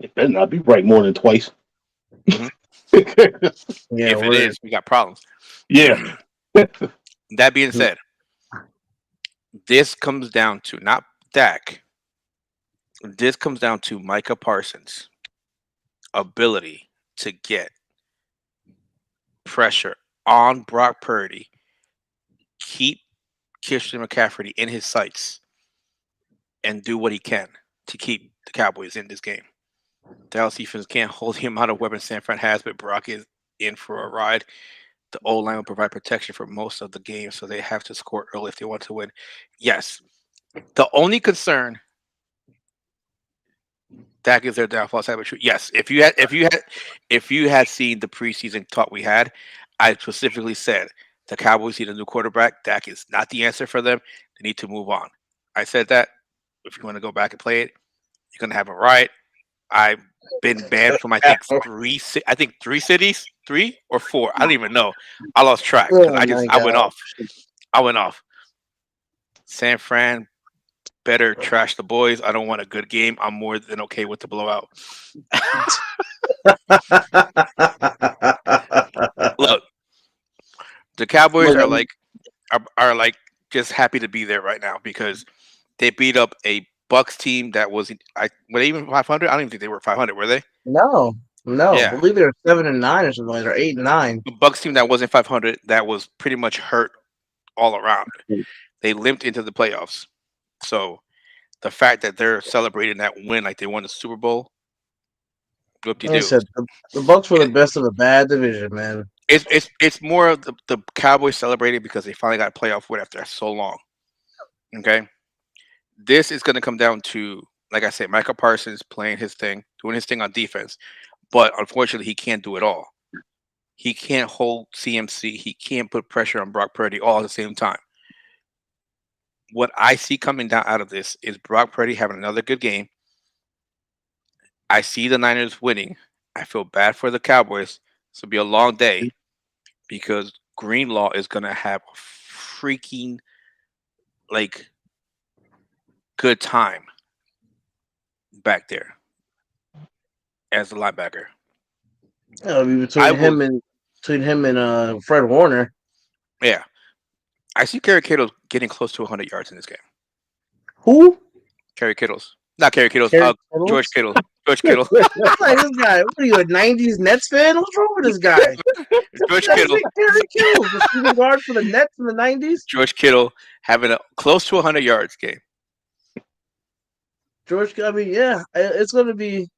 It better not be right more than twice. Mm-hmm. Yeah, if it is, we got problems. Yeah. That being said, this comes down to not Dak. This comes down to Micah Parsons' ability to get pressure on Brock Purdy, keep Christian McCaffrey in his sights, and do what he can to keep the Cowboys in this game. Dallas defense can't hold the amount of weapons San Fran has, but Brock is in for a ride. The O-line will provide protection for most of the game, so they have to score early if they want to win. Yes. The only concern, Dak is their downfall. Yes, if you had seen the preseason talk we had, I specifically said the Cowboys need a new quarterback. Dak is not the answer for them. They need to move on. I said that. If you want to go back and play it, you're gonna have it right. I've been banned from I think three cities, 3 or 4. I don't even know. I lost track because I went off. I went off. San Fran better trash the boys. I don't want a good game. I'm more than okay with the blowout. Look, the Cowboys are like just happy to be there right now because they beat up a Bucks team that were they even 500? I don't even think they were 500, were they? No. Yeah. I believe they were 7-9 or something like that, or 8-9. The Bucks team that wasn't 500, that was pretty much hurt all around. They limped into the playoffs. So the fact that they're celebrating that win like they won the Super Bowl, Whoop de Like I doo. said, the Bucks were the best of the bad division, man. It's more of the Cowboys celebrating because they finally got a playoff win after so long. Okay, this is going to come down to, like I said, Michael Parsons playing his thing, doing his thing on defense, but unfortunately, he can't do it all. He can't hold CMC. He can't put pressure on Brock Purdy all at the same time. What I see coming down out of this is Brock Purdy having another good game. I see the Niners winning. I feel bad for the Cowboys. This will be a long day because Greenlaw is going to have a freaking like good time back there as a linebacker. It'll be I will, between him and Fred Warner. yeah. I see Kerry Kittle getting close to 100 yards in this game. Who? Kerry Kittles, not Kerry Kittles. Kerry George Kittles? Kittle. George Kittle. I'm like, this guy, what are you, a '90s Nets fan? What's wrong with this guy? George That's Kittle. like Kerry Kittles, the shooting guard for the Nets in the '90s. George Kittle having a close to 100 yards game. I mean, yeah, it's gonna be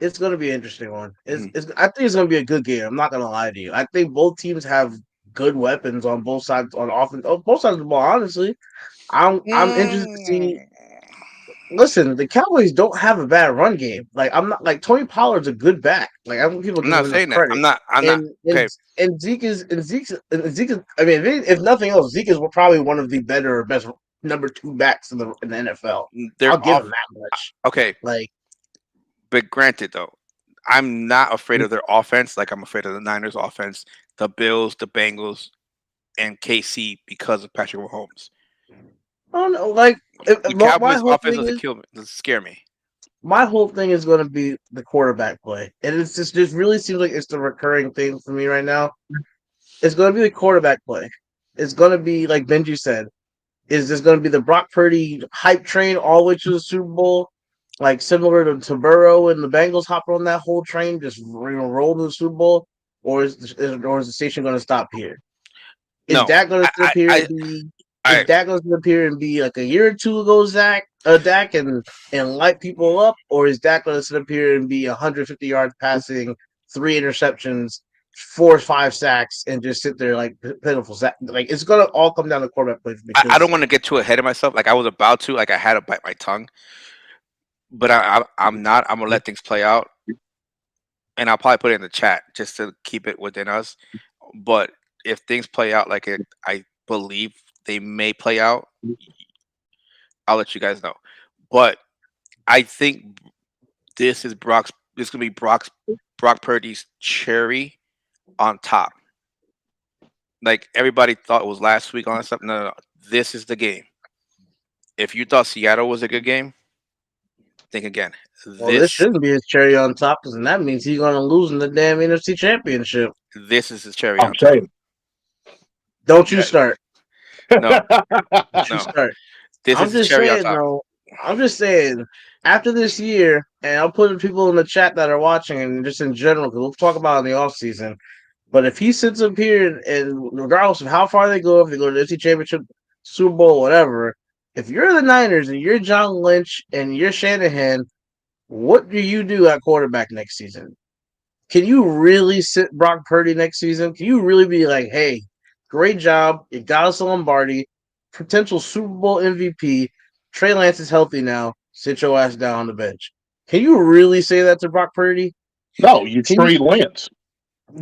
an interesting one. I think it's gonna be a good game. I'm not gonna lie to you. I think both teams have good weapons on both sides on offense, on both sides of the ball. Honestly, I'm interested to see. Listen, the Cowboys don't have a bad run game. Like I'm not like Tony Pollard's a good back. Like I want people to I'm give him not enough saying that. credit. I'm not. Okay. And Zeke is. I mean, if nothing else, Zeke is probably one of the better or best number 2 backs in the NFL. They're I'll give off. him that much. Okay. Like, But granted, though, I'm not afraid of their offense like I'm afraid of the Niners' offense, the Bills, the Bengals, and KC because of Patrick Mahomes. I don't know. Like, The my Cowboys' whole offense thing doesn't is. doesn't scare me. My whole thing is going to be the quarterback play, and it's just really seems like it's the recurring thing for me right now. It's going to be the quarterback play. It's going to be like Benji said. Is this going to be the Brock Purdy hype train all the way to the Super Bowl, like similar to Burrow and the Bengals hop on that whole train, just roll to the Super Bowl, or is the station going to stop here? Is No, Dak going to sit up here and be? Is I Dak going to sit up here and be like a year or two ago, Dak and light people up, or is Dak going to sit up here and be 150 yards passing, 3 interceptions, 4 or 5 sacks, and just sit there like pitiful sack? Like it's going to all come down to quarterback play I because don't want to get too ahead of myself. Like I was about to, like I had to bite my tongue, but I'm not. I'm gonna let things play out, and I'll probably put it in the chat just to keep it within us. But if things play out like I believe they may play out, I'll let you guys know. But I think this is Brock's. This is gonna be Brock Purdy's cherry on top. Like everybody thought it was last week on something. No. This is the game. If you thought Seattle was a good game, think again. well, this shouldn't be his cherry on top because that means he's going to lose in the damn NFC Championship. This is his cherry I'm on top. saying. Don't you start? No, Don't you no. start? This I'm is his just cherry on saying, top. though. I'm just saying. After this year, and I'll put people in the chat that are watching, and just in general, because we'll talk about it in the off season. But if he sits up here and regardless of how far they go, if they go to the NFC Championship, Super Bowl, whatever, if you're the Niners and you're John Lynch and you're Shanahan, what do you do at quarterback next season? Can you really sit Brock Purdy next season? Can you really be like, hey, great job. You got us a Lombardi, potential Super Bowl MVP. Trey Lance is healthy now. Sit your ass down on the bench. Can you really say that to Brock Purdy? No, you Can trade Lance.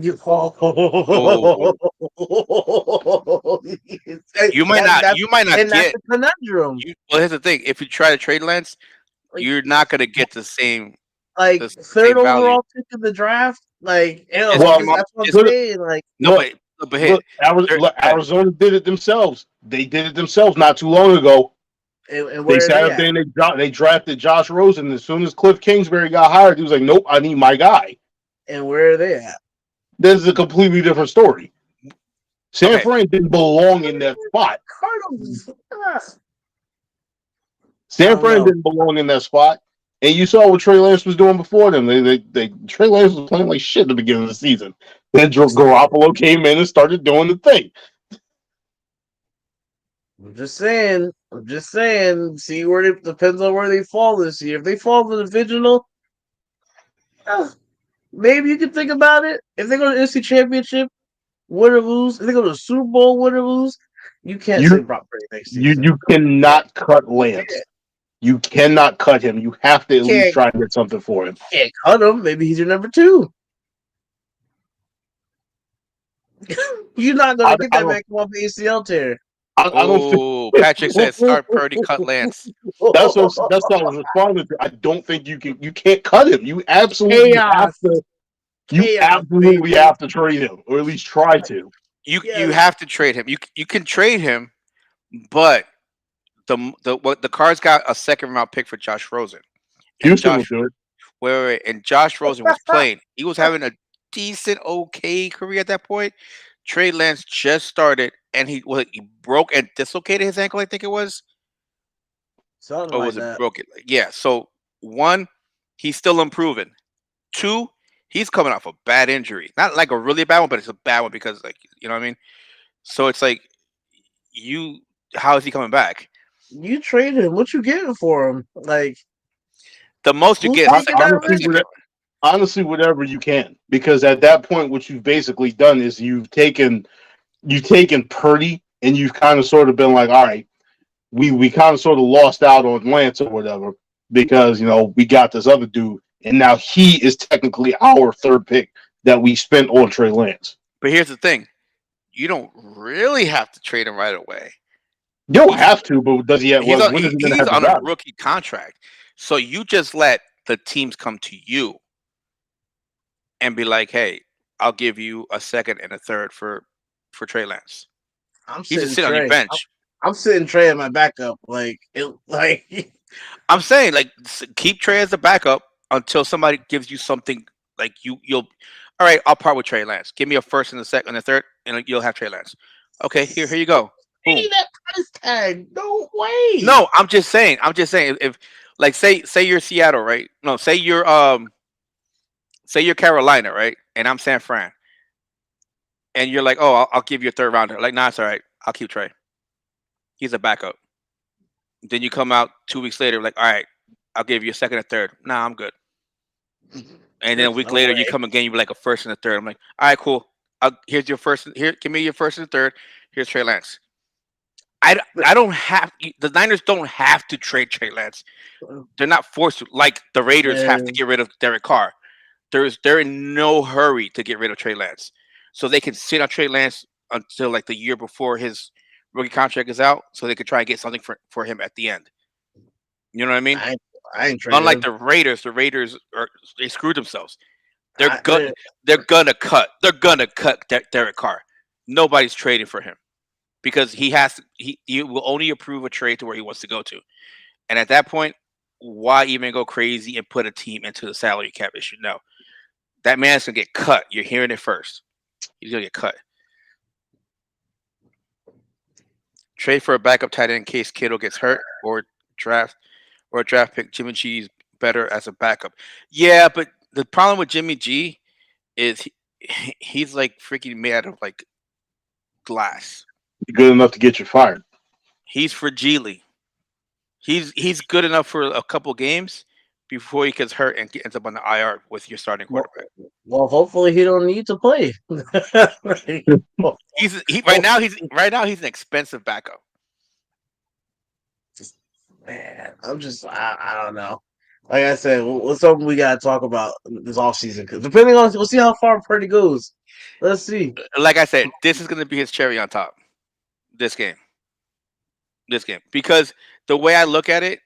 you Oh, you might not. that's You might not and that's get. the conundrum. Well, here's the thing. If you try to trade Lance, Like, you're not gonna get the same third value. overall pick in the draft. Like, It's Well, gonna come up. that's what I'm It's, saying. Like, no, Look, but hey, look, Arizona did it themselves. They did it themselves not too long ago. and They where are sat they up there at? and they drafted Josh Rosen. As soon as Cliff Kingsbury got hired, he was like, "Nope, I need my guy." And where are they at? This is a completely different story. San Okay. Fran didn't belong in that spot. Cardinals. San Fran didn't belong in that spot. And you saw what Trey Lance was doing before them. Trey Lance was playing like shit at the beginning of the season. Then Garoppolo came in and started doing the thing. I'm just saying. I'm just saying. See where it depends on where they fall this year. If they fall in the divisional, Maybe you can think about it. If they go to the NFC Championship, win or lose, if they go to the Super Bowl, win or lose, you can't say You Brock Purdy next you season. you cannot cut Lance. You cannot cut him. You have to at least Can't try and get something for him. can't cut him. Maybe he's your number two. You're not I, gonna get I that don't back off the ACL tear. I don't think Oh, Patrick says start Purdy, cut Lance. that's what I was responding to. I don't think you can't cut him. Chaos, You chaos, absolutely baby. have to trade him, or at least try to. You Yes. have to trade him. You can trade him, but the Cards got a second round pick for Josh Rosen, and Houston will Josh do it. wait, and Josh Rosen was playing. He was having a decent, okay career at that point. Trey Lance just started, and he broke and dislocated his ankle. I think it was, Something or like was it that. broken? Yeah. So one, he's still improving. Two, he's coming off a bad injury, not like a really bad one, but it's a bad one because like you know what I mean. So it's like you, how is he coming back? You trade him. What you getting for him? Like, The most you who's get is a taking that risk? Honestly, whatever you can, because at that point, what you've basically done is you've taken Purdy and you've kind of sort of been like, all right, we kind of sort of lost out on Lance or whatever because we got this other dude, and now he is technically our third pick that we spent on Trey Lance. But here's the thing: you don't really have to trade him right away. You don't have to, but does he? When is he going to He's have the on a value? rookie contract, so you just let the teams come to you and be like, "Hey, I'll give you a second and a third for Trey Lance." I'm He just sitting sit on your Trey. bench. I'm sitting Trey at my backup. Like I'm saying, like, keep Trey as a backup until somebody gives you something. Like you'll. All right, I'll part with Trey Lance. Give me a first and a second and a third, and you'll have Trey Lance. Okay, here you go. Boom. pay that price tag. No way. No, I'm just saying. If like say you're Seattle, right? No, say you're Carolina, right? And I'm San Fran, and you're like, oh, I'll give you a third rounder. Like, nah, it's all right. I'll keep Trey. He's a backup. Then you come out 2 weeks later, like, all right, I'll give you a second and third. Nah, I'm good. And then a week No later, you way. come again, you be like a first and a third. I'm like, all right, cool. Here's your first. Here, give me your first and third. Here's Trey Lance. I don't have the Niners don't have to trade Trey Lance. They're not forced to, like the Raiders have to Man, get rid of Derek Carr. They're in no hurry to get rid of Trey Lance, so they can sit on Trey Lance until like the year before his rookie contract is out, so they could try and get something for him at the end. You know what I mean? I ain't trading Unlike him. the Raiders they screwed themselves. They're I, good. man, They're gonna cut. They're gonna cut Derek Carr. Nobody's trading for him because he will only approve a trade to where he wants to go to. And at that point, why even go crazy and put a team into the salary cap issue? No, that man's gonna get cut. You're hearing it first. He's gonna get cut. Trade for a backup tight end in case Kittle gets hurt, or draft pick Jimmy G's better as a backup. Yeah, but the problem with Jimmy G is he's like freaking made out of like glass. Good enough to get you fired. He's fragile. He's good enough for a couple games before he gets hurt and ends up on the IR with your starting quarterback. well, hopefully he don't need to play. Right now he's an expensive backup. Man, I don't know. Like I said, what's something we gotta talk about this offseason? Because depending on, we'll see how far Purdy goes. Let's see. Like I said, this is going to be his cherry on top. This game, because the way I look at it,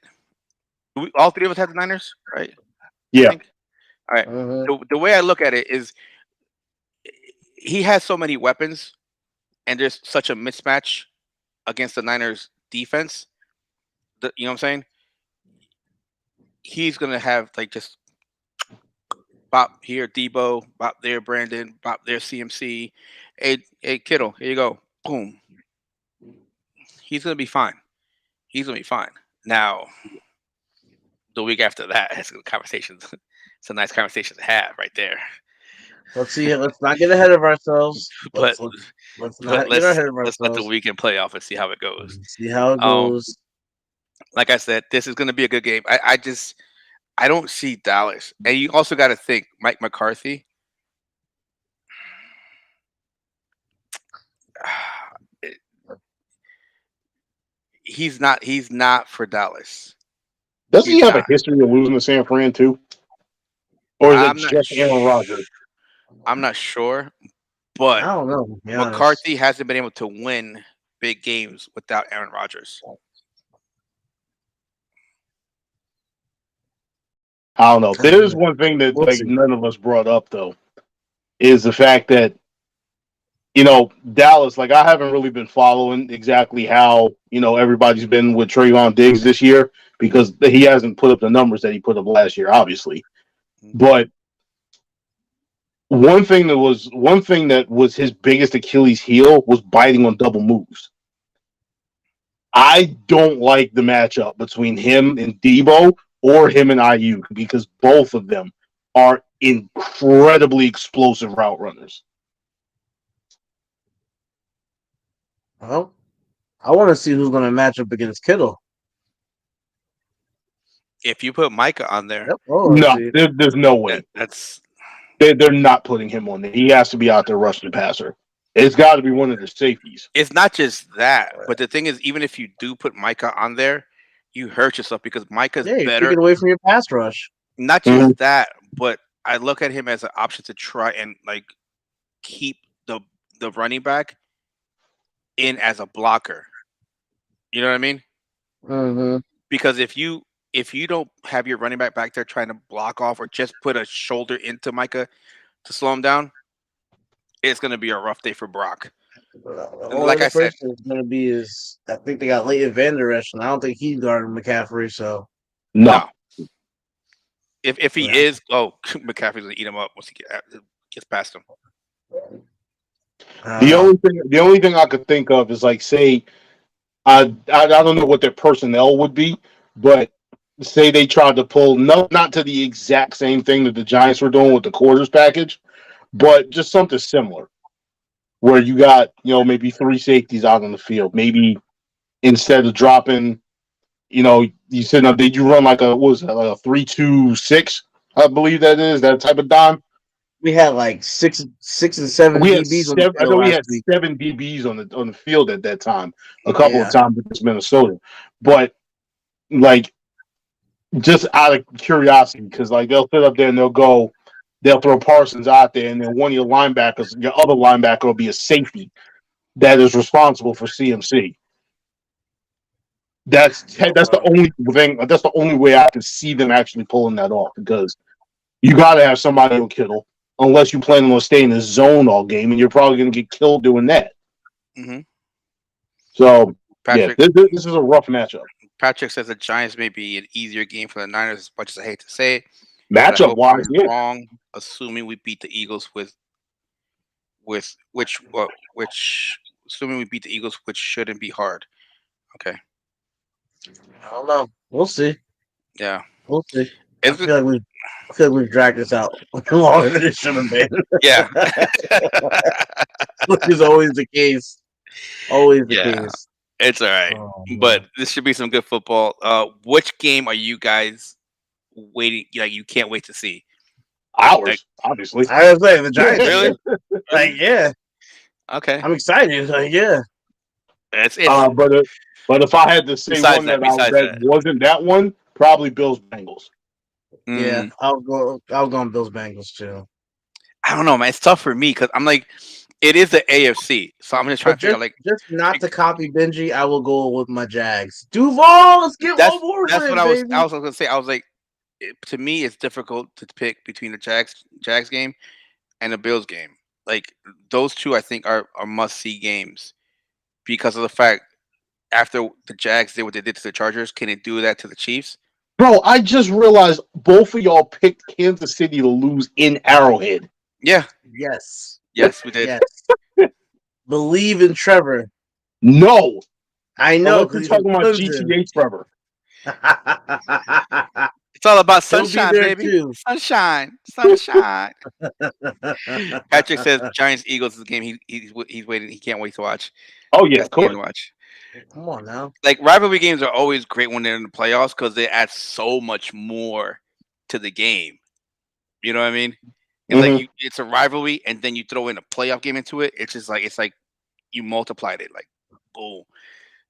all three of us have the Niners, right? Yeah. All right. Uh-huh. The way I look at it is, he has so many weapons, and there's such a mismatch against the Niners defense. You know what I'm saying? He's gonna have like just bop here, Debo, bop there, Brandon, bop there, CMC. Hey, Kittle, here you go. Boom. He's gonna be fine. He's gonna be fine. Now, the week after that, it's a conversation. It's a nice conversation to have right there. Let's see. Let's not get ahead of ourselves. But Let's not get let's ahead of let the ourselves. weekend play off and see how it goes. See how it goes. Like I said, this is going to be a good game. I just I don't see Dallas, and you also got to think Mike McCarthy. He's not. He's not for Dallas. Doesn't he He's have a not. history of losing to San Fran too, or is it I'm not. just Aaron Rodgers? I'm not sure, I but don't know, to be honest. McCarthy hasn't been able to win big games without Aaron Rodgers. I don't know. There's one thing that We'll like see. none of us brought up though, is the fact that Dallas. Like I haven't really been following exactly how everybody's been with Trayvon Diggs this year because he hasn't put up the numbers that he put up last year, obviously. But one thing that was his biggest Achilles heel was biting on double moves. I don't like the matchup between him and Debo or him and IU because both of them are incredibly explosive route runners. Well, I want to see who's going to match up against Kittle. If you put Micah on there, Yep. Oh, No, see. there's no way. that's They're not putting him on there. He has to be out there rushing the passer. It's got to be one of the safeties. it's not just that. But the thing is, even if you do put Micah on there, you hurt yourself because Micah's Yeah, you take better. it away from your pass rush. Not just that, but I look at him as an option to try and like keep the running back in as a blocker. You know what I mean? Mm-hmm. Because if you don't have your running back there trying to block off or just put a shoulder into Micah to slow him down, it's going to be a rough day for Brock. The And only like I other said, person is going to be is I think they got Leighton Vander Esch, and I don't think he's guarding McCaffrey. So No. if he Yeah. is, McCaffrey's going to eat him up once he gets past him. The only thing I could think of is like say I don't know what their personnel would be, but say they tried to pull not to the exact same thing that the Giants were doing with the quarters package, but just something similar where you got maybe three safeties out on the field. Maybe instead of dropping, you said did you run like a what was that, like a 3-2-6? I believe that is that type of dime. we had like six and seven We had DBs on the seven. I field know we last had week. 7 DBs on the field at that time. A couple of Yeah. times against Minnesota, but like just out of curiosity, because like they'll sit up there and they'll throw Parsons out there, and then one of your linebackers, your other linebacker, will be a safety that is responsible for CMC. That's the only thing. That's the only way I can see them actually pulling that off because you got to have somebody on Kittle, unless you plan on staying in the zone all game, and you're probably going to get killed doing that. Mm-hmm. So Patrick, yeah, this is a rough matchup. Patrick says the Giants may be an easier game for the Niners, as much as I hate to say it. But I Matchup hope wise, I'm yeah. wrong, assuming we beat the Eagles with assuming we beat the Eagles, which shouldn't be hard. Okay. I don't know. We'll see. Yeah. We'll see. I It's feel like we've dragged this out longer than it should have been. yeah. Which is always the case. Always the Yeah. case. It's all right. Oh, But man. this should be some good football. Which game are you guys waiting? Like you can't wait to see? Ours, obviously. I was saying the Giants. Really? Like, yeah. Okay. I'm excited. Like, yeah. It's But if I had to say besides one that. that wasn't that one, probably Bills Bengals. Yeah. I'll go on Bills Bengals too. I don't know, man. It's tough for me because I'm like, it is the AFC, so I'm just trying But to figure out like just not to copy Benji, I will go with my Jags. Duval, let's get that's one more that's win, what I was baby. I was gonna say. I was like, to me, it's difficult to pick between the Jags game and the Bills game. Like those two, I think are must see games because of the fact after the Jags did what they did to the Chargers, can they do that to the Chiefs? Bro, I just realized both of y'all picked Kansas City to lose in Arrowhead. Yeah. Yes. Yes, we did. Yes. Believe in Trevor. No. I know. Unless you're talking about GTA Trevor. It's all about He'll be sunshine, there baby. too. Sunshine. Patrick says Giants Eagles is the game he's waiting. He can't wait to watch. Oh yeah, That's of the game course. to watch. Come on now. Like rivalry games are always great when they're in the playoffs because they add so much more to the game. You know what I mean? It's like Mhm. it's a rivalry, and then you throw in a playoff game into it. It's like you multiplied it, like boom.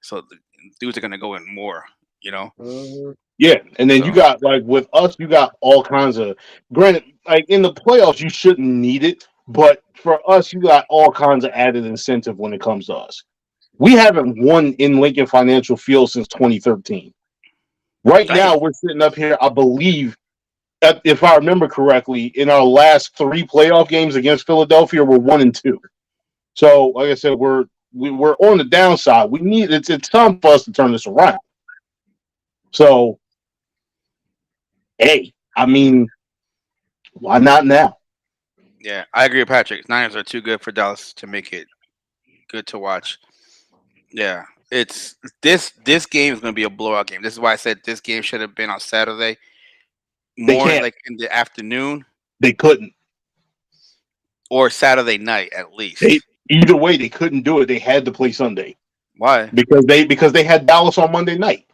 So the dudes are gonna go in more. You know. Mhm. Yeah, and then you So got like with us, you got all kinds of. Granted, like in the playoffs, you shouldn't need it, but for us, you got all kinds of added incentive when it comes to us. We haven't won in Lincoln Financial Field since 2013. Right damn, now, we're sitting up here, I believe, if I remember correctly, in our last three playoff games against Philadelphia, we're 1-2. So, like I said, we're on the downside. We need it's time for us to turn this around. So, hey, I mean, why not now? yeah, I agree with Patrick. Niners are too good for Dallas to make it good to watch. Yeah, it's this game is going to be a blowout game. This is why I said this game should have been on Saturday, They more can't. like in the afternoon They couldn't. or Saturday night at They least. either way they couldn't do it. They had to play Sunday Why? because they had Dallas on Monday night.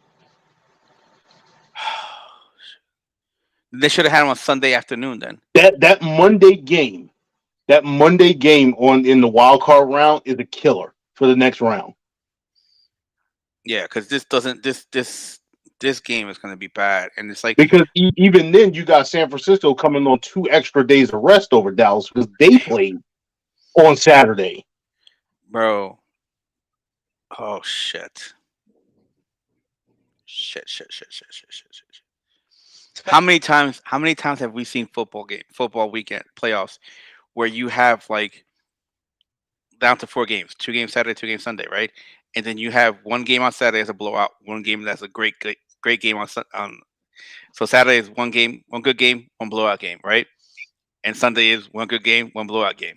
They should have had him on Sunday afternoon then. That Monday game on in the wild card round is a killer for the next round. Yeah, because this doesn't this game is going to be bad, and it's like, Because even then, you got San Francisco coming on 2 extra days of rest over Dallas because they played on Saturday. bro, oh shit, shit. How many times have we seen football weekend playoffs where you have like down to 4 games, 2 games Saturday, 2 games Sunday, right? And then you have one game on Saturday as a blowout, one game that's a great game on. So Saturday is one game, one good game, one blowout game, right? And Sunday is one good game, one blowout game.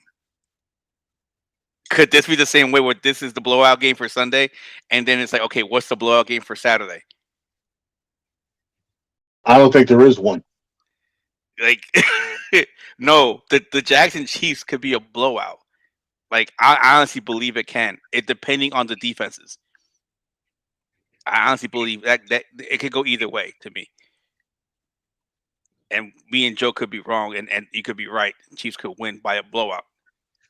Could this be the same way where this is the blowout game for Sunday, and then it's like, okay, what's the blowout game for Saturday? I don't think there is one. Like, no, the Jackson Chiefs could be a blowout. Like, I honestly believe it can. It depending on the defenses. I honestly believe that it could go either way to me. And me and Joe could be wrong, and you could be right. Chiefs could win by a blowout.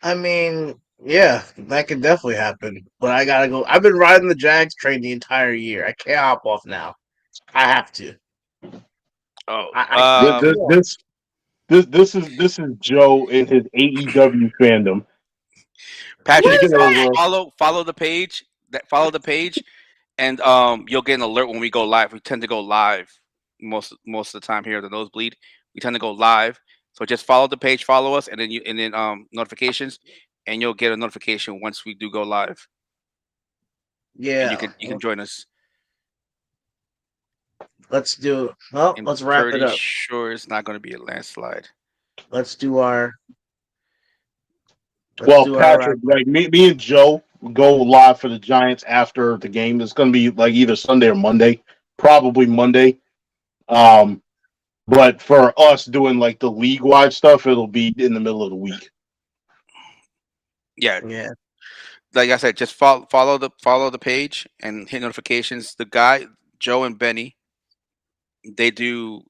I mean, yeah, that could definitely happen. But I gotta go. I've been riding the Jags train the entire year. I can't hop off now. I have to. Oh, I This can't. this this is Joe and his AEW fandom What Patrick, is taking that? over. follow the page. Follow the page, and you'll get an alert when we go live. We tend to go live most of the time here at the Nosebleed. We tend to go live, so just follow the page, follow us, and then notifications, and you'll get a notification once we do go live, and Yeah. you can join us. Let's do it. Well, I'm let's wrap it pretty up. sure it's not going to be a landslide. Let's do our. Let's Well, do our. Patrick, like me and Joe go live for the Giants after the game. It's going to be like either Sunday or Monday, probably Monday. Um, but for us doing like the league wide stuff, it'll be in the middle of the week. Yeah, Yeah. like I said, just follow the page and hit notifications. The guy Joe and Benny, they do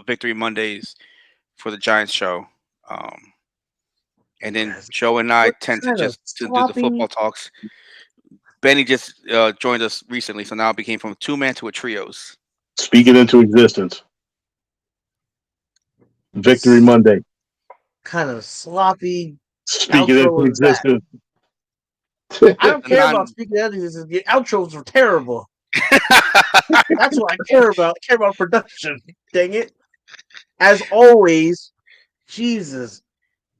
Victory Mondays for the Giants show. Um, and then Yes. Joe and I What tend to kind of just to do the sloppy? football talks. Benny just joined us recently, so now it became from a 2-man to a trios. Speak it into existence. Victory Monday. Kind of sloppy Speak it outro into was that? existence. I don't The care about non. speaking of these. The outros were terrible. That's what I care about. I care about production. Dang it. As always, Jesus.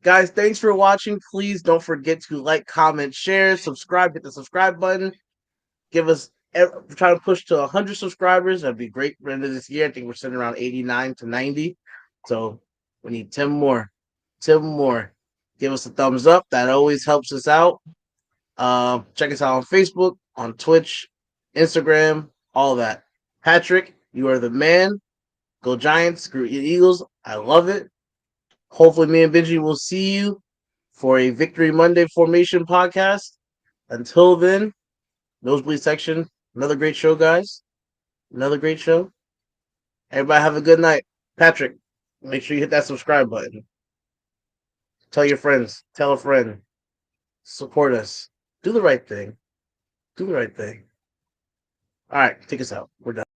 Guys, thanks for watching. Please don't forget to like, comment, share, subscribe. Hit the subscribe button. Give us. We're trying to push to 100 subscribers. That'd be great for the end of this year. I think we're sitting around 89 to 90. So we need 10 more. 10 more. Give us a thumbs up. That always helps us out. Check us out on Facebook, on Twitch, Instagram, all that. Patrick, you are the man. Go Giants. Screw you Eagles. I love it. Hopefully, me and Benji will see you for a Victory Monday Formation podcast. Until then, Nosebleed section. Another great show, guys. Another great show. Everybody have a good night. Patrick. Make sure you hit that subscribe button. Tell your friends. Tell a friend. Support us. Do the right thing. Do the right thing. All right, take us out. We're done.